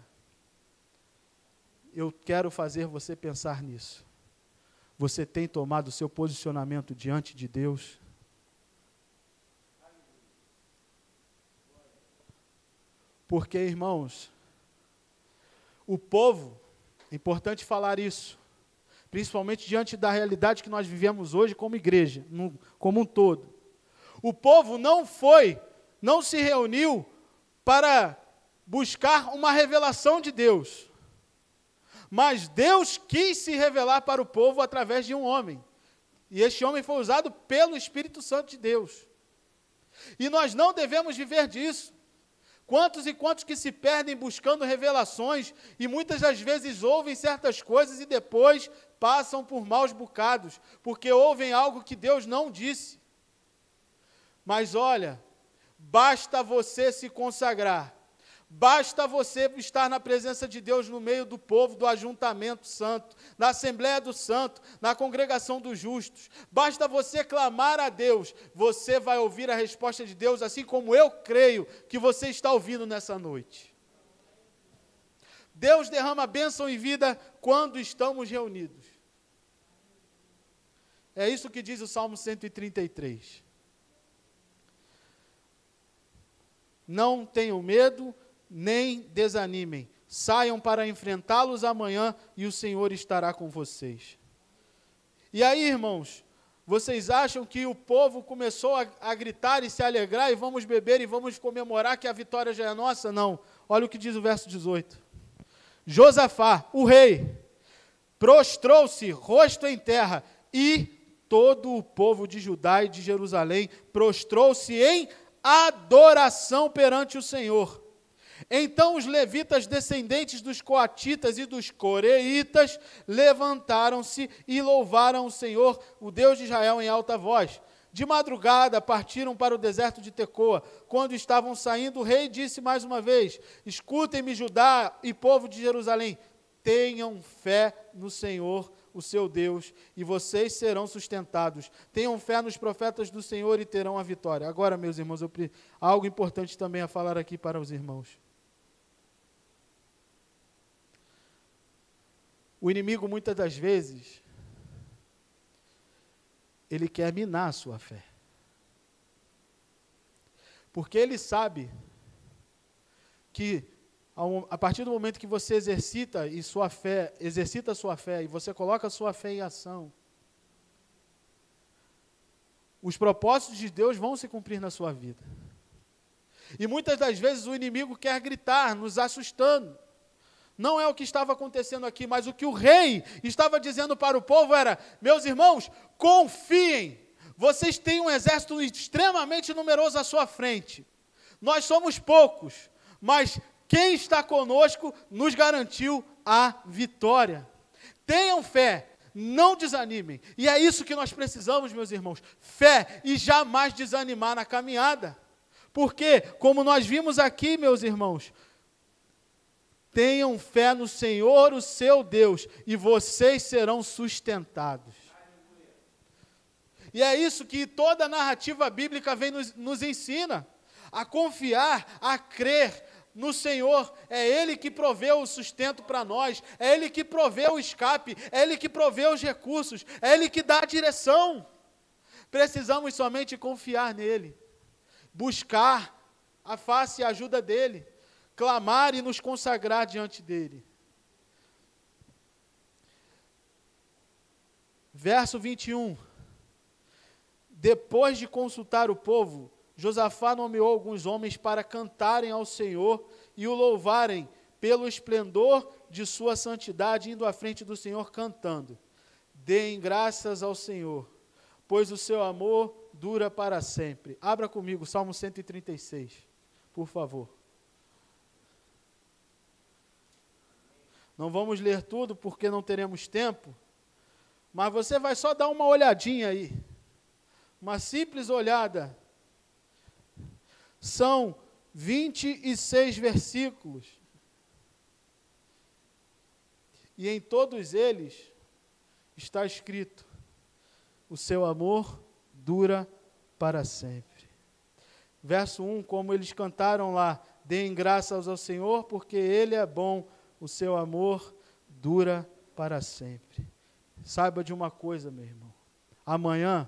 Eu quero fazer você pensar nisso. Você tem tomado o seu posicionamento diante de Deus? Porque, irmãos, o povo, é importante falar isso, principalmente diante da realidade que nós vivemos hoje como igreja, como um todo. O povo não se reuniu para buscar uma revelação de Deus, mas Deus quis se revelar para o povo através de um homem, e este homem foi usado pelo Espírito Santo de Deus, e nós não devemos viver disso. Quantos e quantos que se perdem buscando revelações, e muitas das vezes ouvem certas coisas e depois passam por maus bocados, porque ouvem algo que Deus não disse. Mas olha, basta você se consagrar, basta você estar na presença de Deus no meio do povo, do ajuntamento santo, na Assembleia do Santo, na congregação dos justos, basta você clamar a Deus, você vai ouvir a resposta de Deus, assim como eu creio que você está ouvindo nessa noite. Deus derrama bênção e vida quando estamos reunidos. É isso que diz o Salmo 133. Não tenham medo, nem desanimem. Saiam para enfrentá-los amanhã e o Senhor estará com vocês. E aí, irmãos, vocês acham que o povo começou a gritar e se alegrar e vamos beber e vamos comemorar que a vitória já é nossa? Não. Olha o que diz o verso 18. Josafá, o rei, prostrou-se, rosto em terra, e todo o povo de Judá e de Jerusalém prostrou-se em adoração perante o Senhor. Então os levitas descendentes dos coatitas e dos coreitas levantaram-se e louvaram o Senhor, o Deus de Israel, em alta voz. De madrugada partiram para o deserto de Tecoa. Quando estavam saindo, o rei disse mais uma vez: escutem-me, Judá e povo de Jerusalém, tenham fé no Senhor, o seu Deus, e vocês serão sustentados. Tenham fé nos profetas do Senhor e terão a vitória. Agora, meus irmãos, há algo importante também a falar aqui para os irmãos. O inimigo, muitas das vezes, ele quer minar a sua fé. Porque ele sabe que a partir do momento que você exercita a sua fé e você coloca a sua fé em ação, os propósitos de Deus vão se cumprir na sua vida. E muitas das vezes o inimigo quer gritar, nos assustando. Não é o que estava acontecendo aqui, mas o que o rei estava dizendo para o povo era: meus irmãos, confiem, vocês têm um exército extremamente numeroso à sua frente. Nós somos poucos, mas quem está conosco nos garantiu a vitória. Tenham fé, não desanimem. E é isso que nós precisamos, meus irmãos, fé e jamais desanimar na caminhada. Porque, como nós vimos aqui, meus irmãos, tenham fé no Senhor, o seu Deus, e vocês serão sustentados. E é isso que toda a narrativa bíblica vem nos ensina, a confiar, a crer no Senhor. É Ele que provê o sustento para nós, é Ele que provê o escape, é Ele que provê os recursos, é Ele que dá a direção. Precisamos somente confiar nele, buscar a face e a ajuda dele, clamar e nos consagrar diante dele. Verso 21. Depois de consultar o povo, Josafá nomeou alguns homens para cantarem ao Senhor e o louvarem pelo esplendor de sua santidade, indo à frente do Senhor cantando: deem graças ao Senhor, pois o seu amor dura para sempre. Abra comigo, Salmo 136, por favor. Não vamos ler tudo porque não teremos tempo, mas você vai só dar uma olhadinha aí, uma simples olhada. São 26 versículos, e em todos eles está escrito: o seu amor dura para sempre. Verso 1, como eles cantaram lá: deem graças ao Senhor, porque Ele é bom, o seu amor dura para sempre. Saiba de uma coisa, meu irmão: amanhã,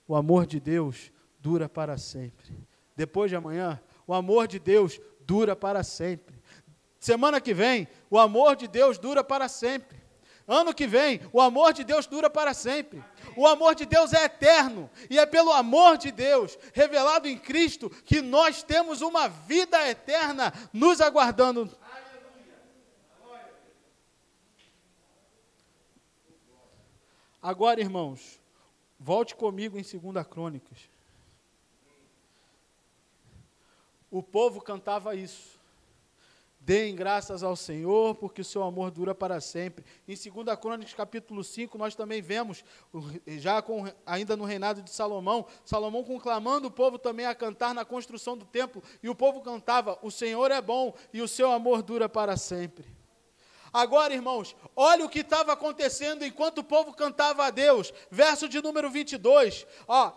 o amor de Deus dura para sempre. Depois de amanhã, o amor de Deus dura para sempre. Semana que vem, o amor de Deus dura para sempre. Ano que vem, o amor de Deus dura para sempre. O amor de Deus é eterno. E é pelo amor de Deus, revelado em Cristo, que nós temos uma vida eterna nos aguardando. Agora, irmãos, volte comigo em 2 Crônicas. O povo cantava isso. Deem graças ao Senhor, porque o seu amor dura para sempre. Em 2 Crônicas, capítulo 5, nós também vemos, ainda no reinado de Salomão, Salomão conclamando o povo também a cantar na construção do templo, e o povo cantava, o Senhor é bom, e o seu amor dura para sempre. Agora, irmãos, olha o que estava acontecendo enquanto o povo cantava a Deus. Verso de número 22.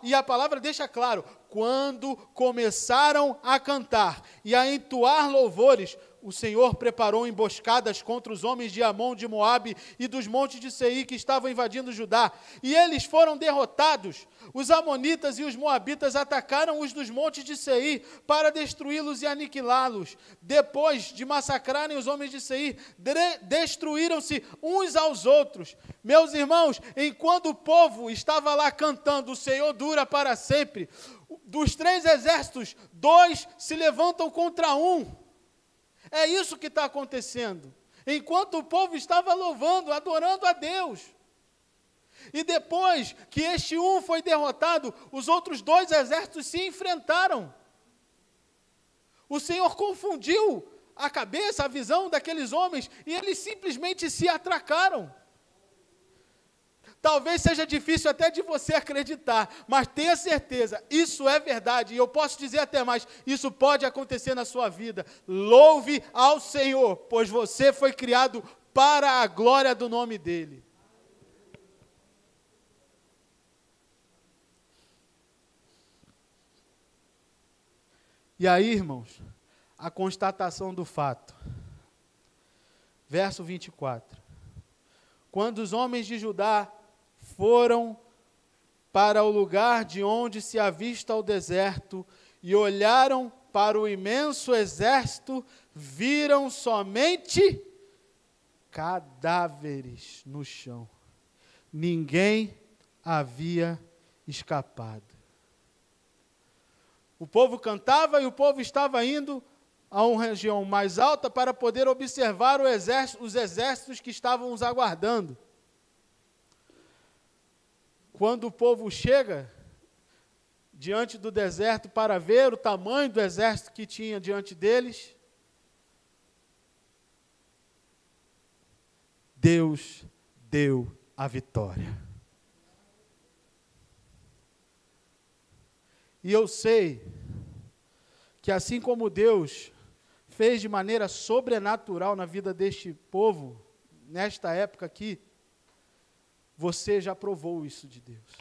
E a palavra deixa claro. Quando começaram a cantar e a entoar louvores, o Senhor preparou emboscadas contra os homens de Amon, de Moabe e dos montes de Seir que estavam invadindo Judá. E eles foram derrotados. Os amonitas e os moabitas atacaram os dos montes de Seir para destruí-los e aniquilá-los. Depois de massacrarem os homens de Seir, destruíram-se uns aos outros. Meus irmãos, enquanto o povo estava lá cantando, o Senhor dura para sempre, dos 3 exércitos, 2 se levantam contra um. É isso que está acontecendo. Enquanto o povo estava louvando, adorando a Deus. E depois que este um foi derrotado, os outros 2 exércitos se enfrentaram. O Senhor confundiu a cabeça, a visão daqueles homens, e eles simplesmente se atracaram. Talvez seja difícil até de você acreditar, mas tenha certeza, isso é verdade, e eu posso dizer até mais, isso pode acontecer na sua vida. Louve ao Senhor, pois você foi criado para a glória do nome dEle. E aí, irmãos, a constatação do fato. Verso 24. Quando os homens de Judá foram para o lugar de onde se avista o deserto e olharam para o imenso exército, viram somente cadáveres no chão. Ninguém havia escapado. O povo cantava e o povo estava indo a uma região mais alta para poder observar os exércitos que estavam os aguardando. Quando o povo chega diante do deserto para ver o tamanho do exército que tinha diante deles, Deus deu a vitória. E eu sei que assim como Deus fez de maneira sobrenatural na vida deste povo, nesta época aqui, você já provou isso de Deus.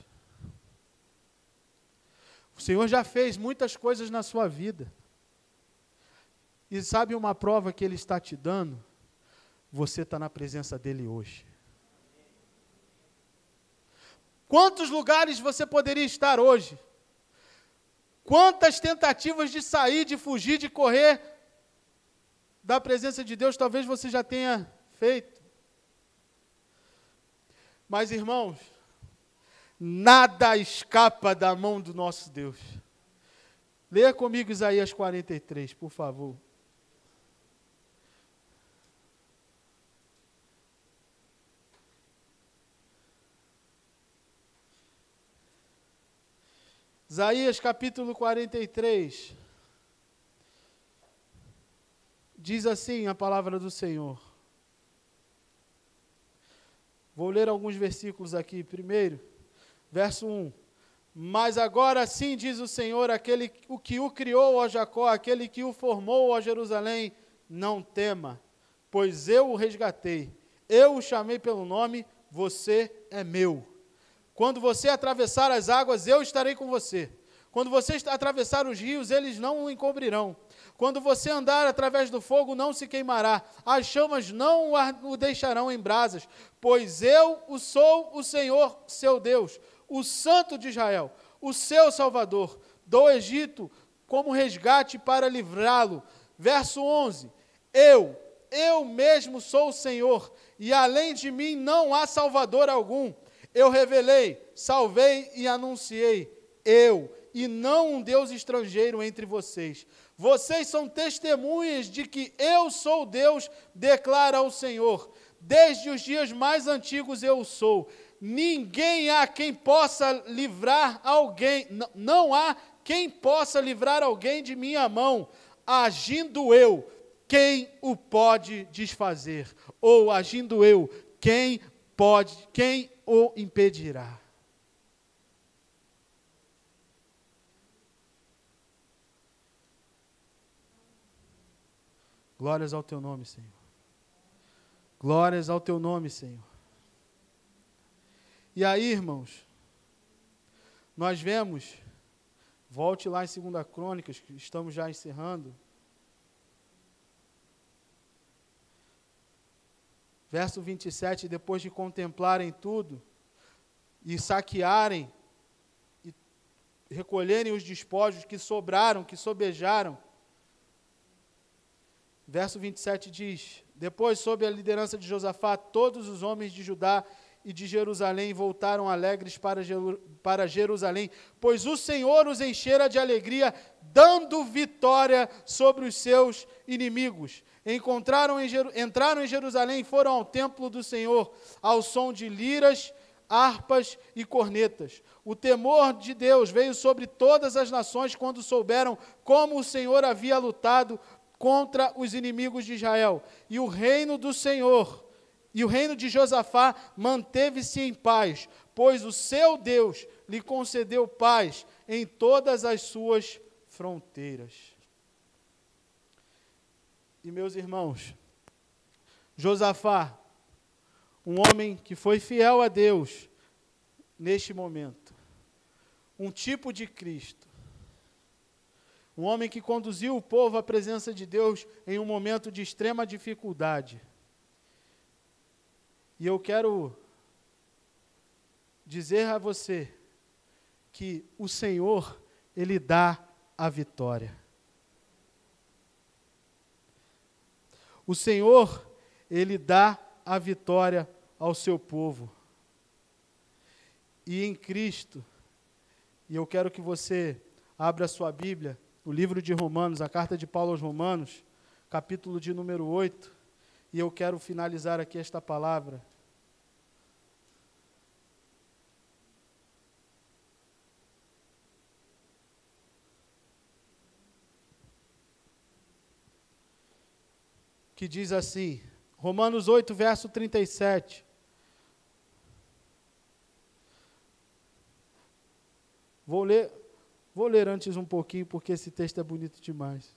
O Senhor já fez muitas coisas na sua vida. E sabe uma prova que Ele está te dando? Você está na presença dEle hoje. Quantos lugares você poderia estar hoje? Quantas tentativas de sair, de fugir, de correr da presença de Deus, talvez você já tenha feito. Mas, irmãos, nada escapa da mão do nosso Deus. Leia comigo Isaías 43, por favor. Isaías capítulo 43. Diz assim a palavra do Senhor. Vou ler alguns versículos aqui. Primeiro, verso 1. Mas agora sim diz o Senhor, aquele que o criou, ó Jacó, aquele que o formou, ó Jerusalém, não tema, pois eu o resgatei. Eu o chamei pelo nome, você é meu. Quando você atravessar as águas, eu estarei com você. Quando você atravessar os rios, eles não o encobrirão. Quando você andar através do fogo, não se queimará. As chamas não o deixarão em brasas. Pois eu sou o Senhor, seu Deus, o Santo de Israel, o seu Salvador. Do Egito como resgate para livrá-lo Verso 11, eu mesmo sou o Senhor, e além de mim não há Salvador algum. Eu revelei, salvei e anunciei, e não um Deus estrangeiro entre vocês. Vocês são testemunhas de que eu sou Deus, declara o Senhor. Desde os dias mais antigos eu sou. Ninguém há quem possa livrar alguém, não há quem possa livrar alguém de minha mão. Agindo eu, quem o pode desfazer? Ou agindo eu, quem o impedirá? Glórias ao teu nome, Senhor. Glórias ao teu nome, Senhor. E aí, irmãos, nós vemos, volte lá em 2 Crônicas, que estamos já encerrando. Verso 27, depois de contemplarem tudo, e saquearem, e recolherem os despojos que sobraram, que sobejaram. Verso 27 diz, depois, sob a liderança de Josafá, todos os homens de Judá e de Jerusalém voltaram alegres para Jerusalém, pois o Senhor os enchera de alegria, dando vitória sobre os seus inimigos. Entraram em Jerusalém e foram ao templo do Senhor, ao som de liras, harpas e cornetas. O temor de Deus veio sobre todas as nações quando souberam como o Senhor havia lutado contra os inimigos de Israel. E o reino do Senhor, e o reino de Josafá manteve-se em paz, pois o seu Deus lhe concedeu paz em todas as suas fronteiras. E meus irmãos, Josafá, um homem que foi fiel a Deus neste momento, um tipo de Cristo, um homem que conduziu o povo à presença de Deus em um momento de extrema dificuldade. E eu quero dizer a você que o Senhor, Ele dá a vitória. O Senhor, Ele dá a vitória ao seu povo. E em Cristo, e eu quero que você abra a sua Bíblia, no livro de Romanos, a carta de Paulo aos Romanos, capítulo de número 8, e eu quero finalizar aqui esta palavra. Que diz assim, Romanos 8, verso 37. Vou ler antes um pouquinho, porque esse texto é bonito demais.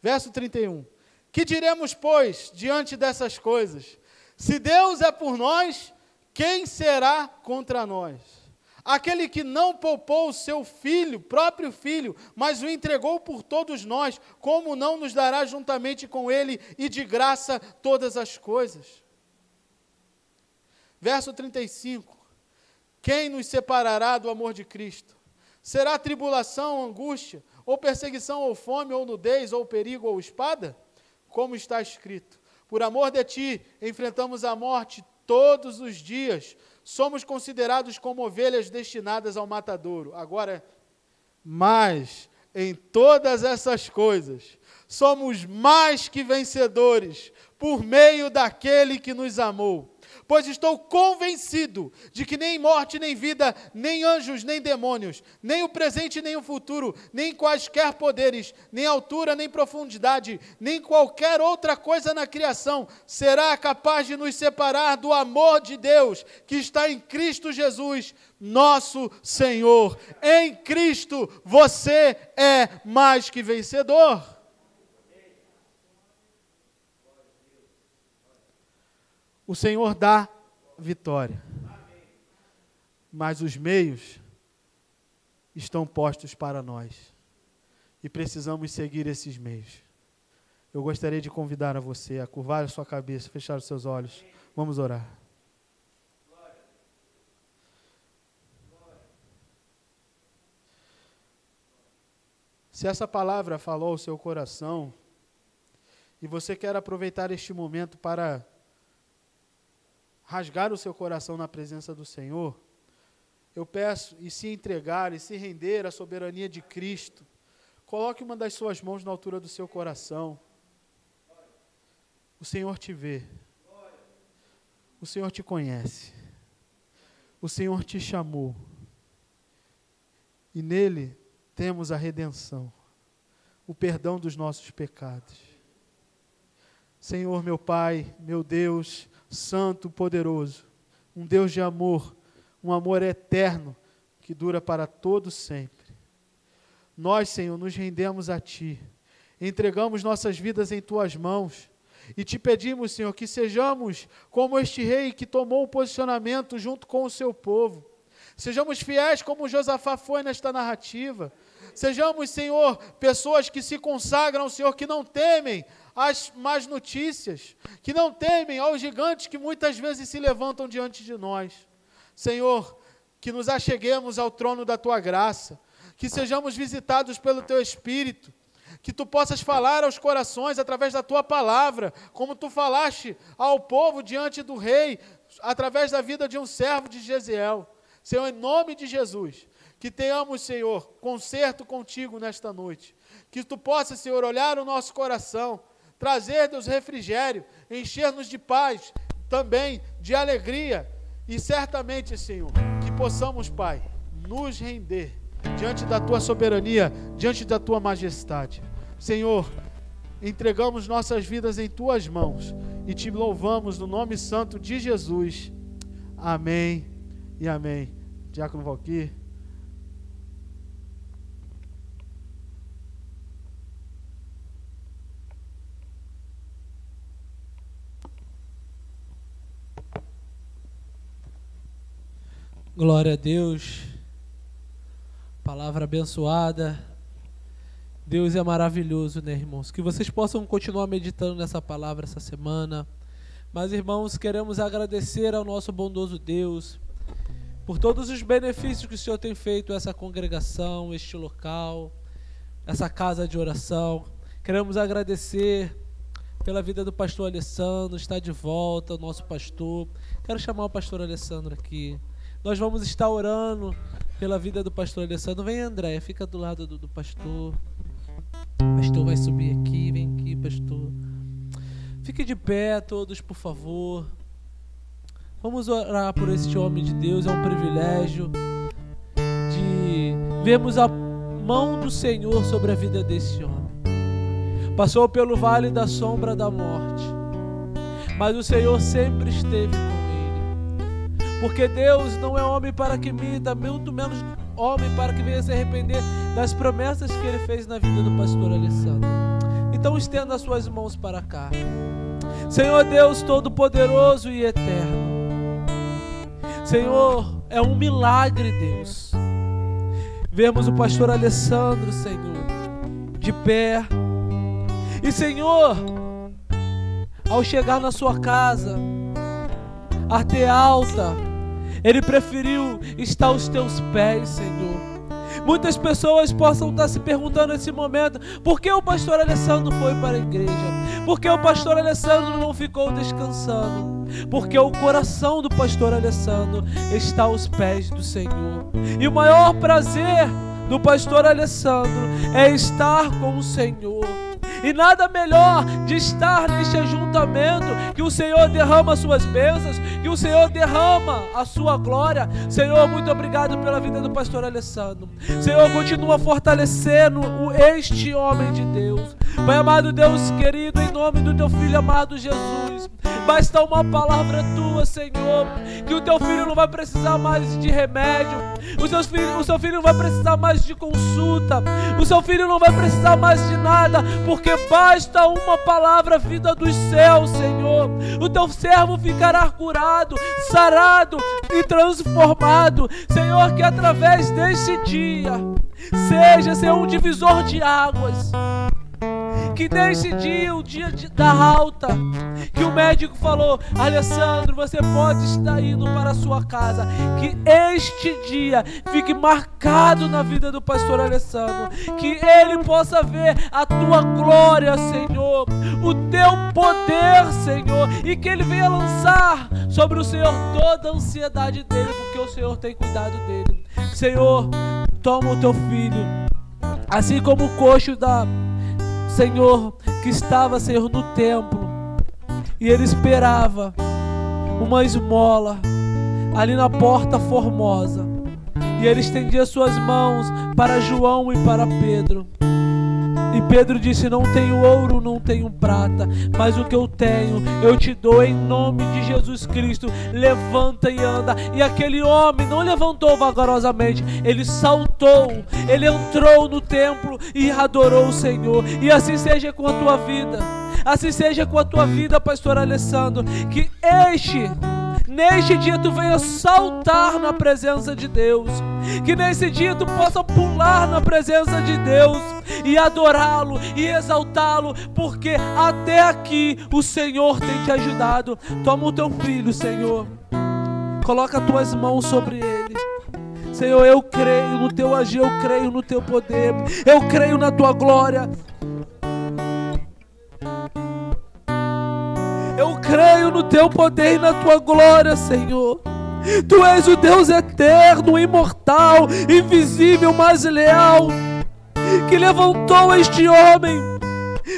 Verso 31. Que diremos, pois, diante dessas coisas? Se Deus é por nós, quem será contra nós? Aquele que não poupou o seu filho, próprio filho, mas o entregou por todos nós, como não nos dará juntamente com ele e de graça todas as coisas? Verso 35. Quem nos separará do amor de Cristo? Será tribulação, angústia, ou perseguição, ou fome, ou nudez, ou perigo, ou espada? Como está escrito, por amor de ti, enfrentamos a morte todos os dias, somos considerados como ovelhas destinadas ao matadouro. Agora, mas em todas essas coisas, somos mais que vencedores, por meio daquele que nos amou. Pois estou convencido de que nem morte, nem vida, nem anjos, nem demônios, nem o presente, nem o futuro, nem quaisquer poderes, nem altura, nem profundidade, nem qualquer outra coisa na criação será capaz de nos separar do amor de Deus que está em Cristo Jesus, nosso Senhor. Em Cristo você é mais que vencedor. O Senhor dá vitória, mas os meios estão postos para nós e precisamos seguir esses meios. Eu gostaria de convidar a você a curvar a sua cabeça, fechar os seus olhos. Vamos orar. Se essa palavra falou ao seu coração, e você quer aproveitar este momento para rasgar o seu coração na presença do Senhor, eu peço, e se entregar, e se render à soberania de Cristo, coloque uma das suas mãos na altura do seu coração. O Senhor te vê. O Senhor te conhece. O Senhor te chamou. E nele temos a redenção, o perdão dos nossos pecados. Senhor, meu Pai, meu Deus, Santo, poderoso, um Deus de amor, um amor eterno, que dura para todo sempre. Nós, Senhor, nos rendemos a Ti, entregamos nossas vidas em Tuas mãos, e Te pedimos, Senhor, que sejamos como este rei que tomou o posicionamento junto com o seu povo. Sejamos fiéis como Josafá foi nesta narrativa. Sejamos, Senhor, pessoas que se consagram, Senhor, que não temem as más notícias, que não temem aos gigantes que muitas vezes se levantam diante de nós. Senhor, que nos acheguemos ao trono da Tua graça, que sejamos visitados pelo Teu Espírito, que Tu possas falar aos corações através da Tua palavra, como Tu falaste ao povo diante do rei, através da vida de um servo de Jezeel. Senhor, em nome de Jesus, que tenhamos, Senhor, concerto contigo nesta noite. Que Tu possas, Senhor, olhar o nosso coração, trazer, Deus, refrigério, encher-nos de paz, também de alegria. E certamente, Senhor, que possamos, Pai, nos render diante da Tua soberania, diante da Tua majestade. Senhor, entregamos nossas vidas em Tuas mãos e Te louvamos no nome santo de Jesus. Amém e amém. Diácono Valquir. Glória a Deus, palavra abençoada. Deus é maravilhoso, né, irmãos? Que vocês possam continuar meditando nessa palavra essa semana. Mas, irmãos, queremos agradecer ao nosso bondoso Deus por todos os benefícios que o Senhor tem feito a essa congregação, este local, essa casa de oração. Queremos agradecer pela vida do pastor Alessandro, está de volta, o nosso pastor. Quero chamar o pastor Alessandro aqui. Nós vamos estar orando pela vida do pastor Alessandro. Vem, André, fica do lado do pastor. O pastor vai subir aqui, vem aqui, pastor. Fique de pé todos, por favor. Vamos orar por este homem de Deus. É um privilégio de vermos a mão do Senhor sobre a vida desse homem. Passou pelo vale da sombra da morte, mas o Senhor sempre esteve com ele. Porque Deus não é homem para que minta, muito menos homem para que venha se arrepender das promessas que Ele fez na vida do pastor Alessandro. Então estenda as suas mãos para cá. Senhor Deus Todo-Poderoso e Eterno, Senhor, é um milagre, Deus, vermos o pastor Alessandro, Senhor, de pé. E, Senhor, ao chegar na sua casa, arte alta, ele preferiu estar aos teus pés, Senhor. Muitas pessoas possam estar se perguntando nesse momento: por que o pastor Alessandro foi para a igreja? Por que o pastor Alessandro não ficou descansando? Porque o coração do pastor Alessandro está aos pés do Senhor. E o maior prazer do pastor Alessandro é estar com o Senhor. E nada melhor de estar neste ajuntamento, que o Senhor derrama as suas bênçãos, que o Senhor derrama a sua glória. Senhor, muito obrigado pela vida do pastor Alessandro. Senhor, continua fortalecendo este homem de Deus. Pai amado, Deus querido, em nome do teu filho amado Jesus, basta uma palavra tua, Senhor, que o teu filho não vai precisar mais de remédio, o seu filho não vai precisar mais de consulta, o seu filho não vai precisar mais de nada, porque basta uma palavra vinda dos céus, Senhor. O teu servo ficará curado, sarado e transformado. Senhor, que através deste dia seja, Senhor, um divisor de águas, Que nesse dia, o dia da alta, que o médico falou: Alessandro, você pode estar indo para a sua casa. Que este dia fique marcado na vida do pastor Alessandro. Que ele possa ver a tua glória, Senhor, o teu poder, Senhor, e que ele venha lançar sobre o Senhor toda a ansiedade dele, porque o Senhor tem cuidado dele. Senhor, toma o teu filho, assim como o coxo Senhor, que estava, Senhor, no templo, e ele esperava uma esmola ali na porta formosa, e ele estendia suas mãos para João e para Pedro. E Pedro disse: não tenho ouro, não tenho prata, mas o que eu tenho eu te dou em nome de Jesus Cristo. Levanta e anda. E aquele homem não levantou vagarosamente, ele saltou, ele entrou no templo e adorou o Senhor. E assim seja com a tua vida, assim seja com a tua vida, pastor Alessandro. Que neste dia tu venha saltar na presença de Deus. Que nesse dia tu possa pular na presença de Deus e adorá-lo e exaltá-lo, porque até aqui o Senhor tem te ajudado. Toma o teu filho, Senhor, coloca as tuas mãos sobre ele. Senhor, eu creio no teu agir, eu creio no teu poder, eu creio na tua glória. Eu creio no teu poder e na tua glória, Senhor. Tu és o Deus eterno, imortal, invisível, mas leal, que levantou este homem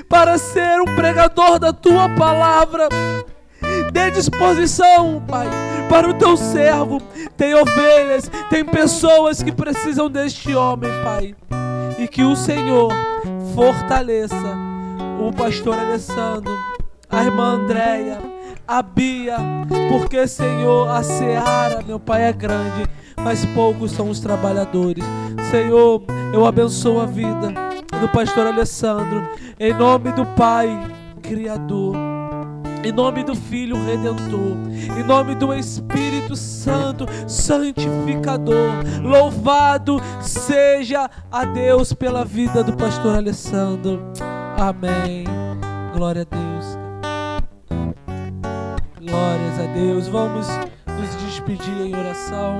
para ser um pregador da tua palavra. Dê disposição, Pai, para o teu servo. Tem ovelhas, tem pessoas que precisam deste homem, Pai. E que o Senhor fortaleça o pastor Alessandro, a irmã Andréia, a Bia, porque, Senhor, a seara, meu Pai, é grande, mas poucos são os trabalhadores. Senhor, eu abençoo a vida do pastor Alessandro, em nome do Pai Criador, em nome do Filho Redentor, em nome do Espírito Santo Santificador. Louvado seja a Deus pela vida do pastor Alessandro. Amém. Glória a Deus. Glórias a Deus. Vamos nos despedir em oração.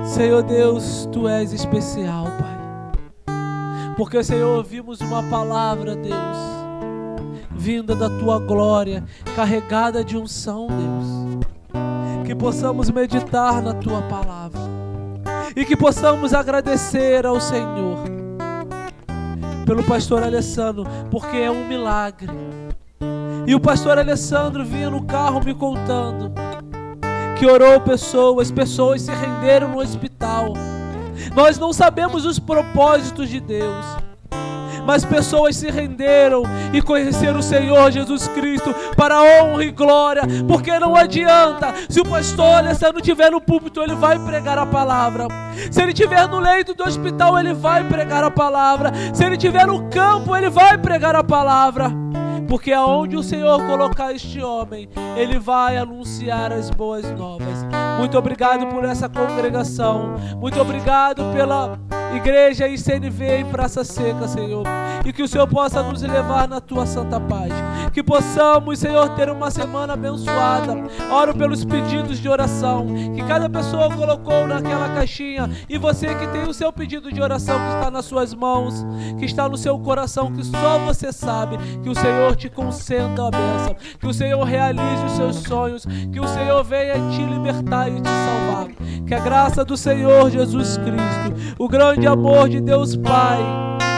Senhor Deus, Tu és especial, Pai, porque, Senhor, ouvimos uma palavra, Deus, vinda da Tua glória, carregada de unção, Deus. Que possamos meditar na Tua palavra e que possamos agradecer ao Senhor pelo pastor Alessandro, porque é um milagre. E o pastor Alessandro vinha no carro me contando que orou pessoas se renderam no hospital. Nós não sabemos os propósitos de Deus, mas pessoas se renderam e conheceram o Senhor Jesus Cristo para a honra e glória, porque não adianta, se o pastor Alessandro estiver no púlpito, ele vai pregar a palavra. Se ele estiver no leito do hospital, ele vai pregar a palavra. Se ele estiver no campo, ele vai pregar a palavra, porque aonde o Senhor colocar este homem, ele vai anunciar as boas novas. Muito obrigado por essa congregação, muito obrigado pela igreja ICNV em Praça Seca, Senhor, e que o Senhor possa nos levar na Tua santa paz, que possamos, Senhor, ter uma semana abençoada. Oro pelos pedidos de oração que cada pessoa colocou naquela caixinha, e você que tem o seu pedido de oração que está nas suas mãos, que está no seu coração, que só você sabe, que o Senhor te conceda a bênção, que o Senhor realize os seus sonhos, que o Senhor venha te libertar e te salvar. Que a graça do Senhor Jesus Cristo, o grande amor de Deus Pai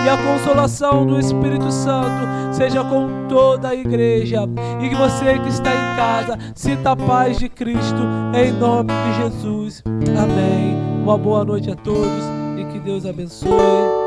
e a consolação do Espírito Santo seja com toda a igreja, e que você que está em casa sinta a paz de Cristo, em nome de Jesus. Amém. Uma boa noite a todos e que Deus abençoe.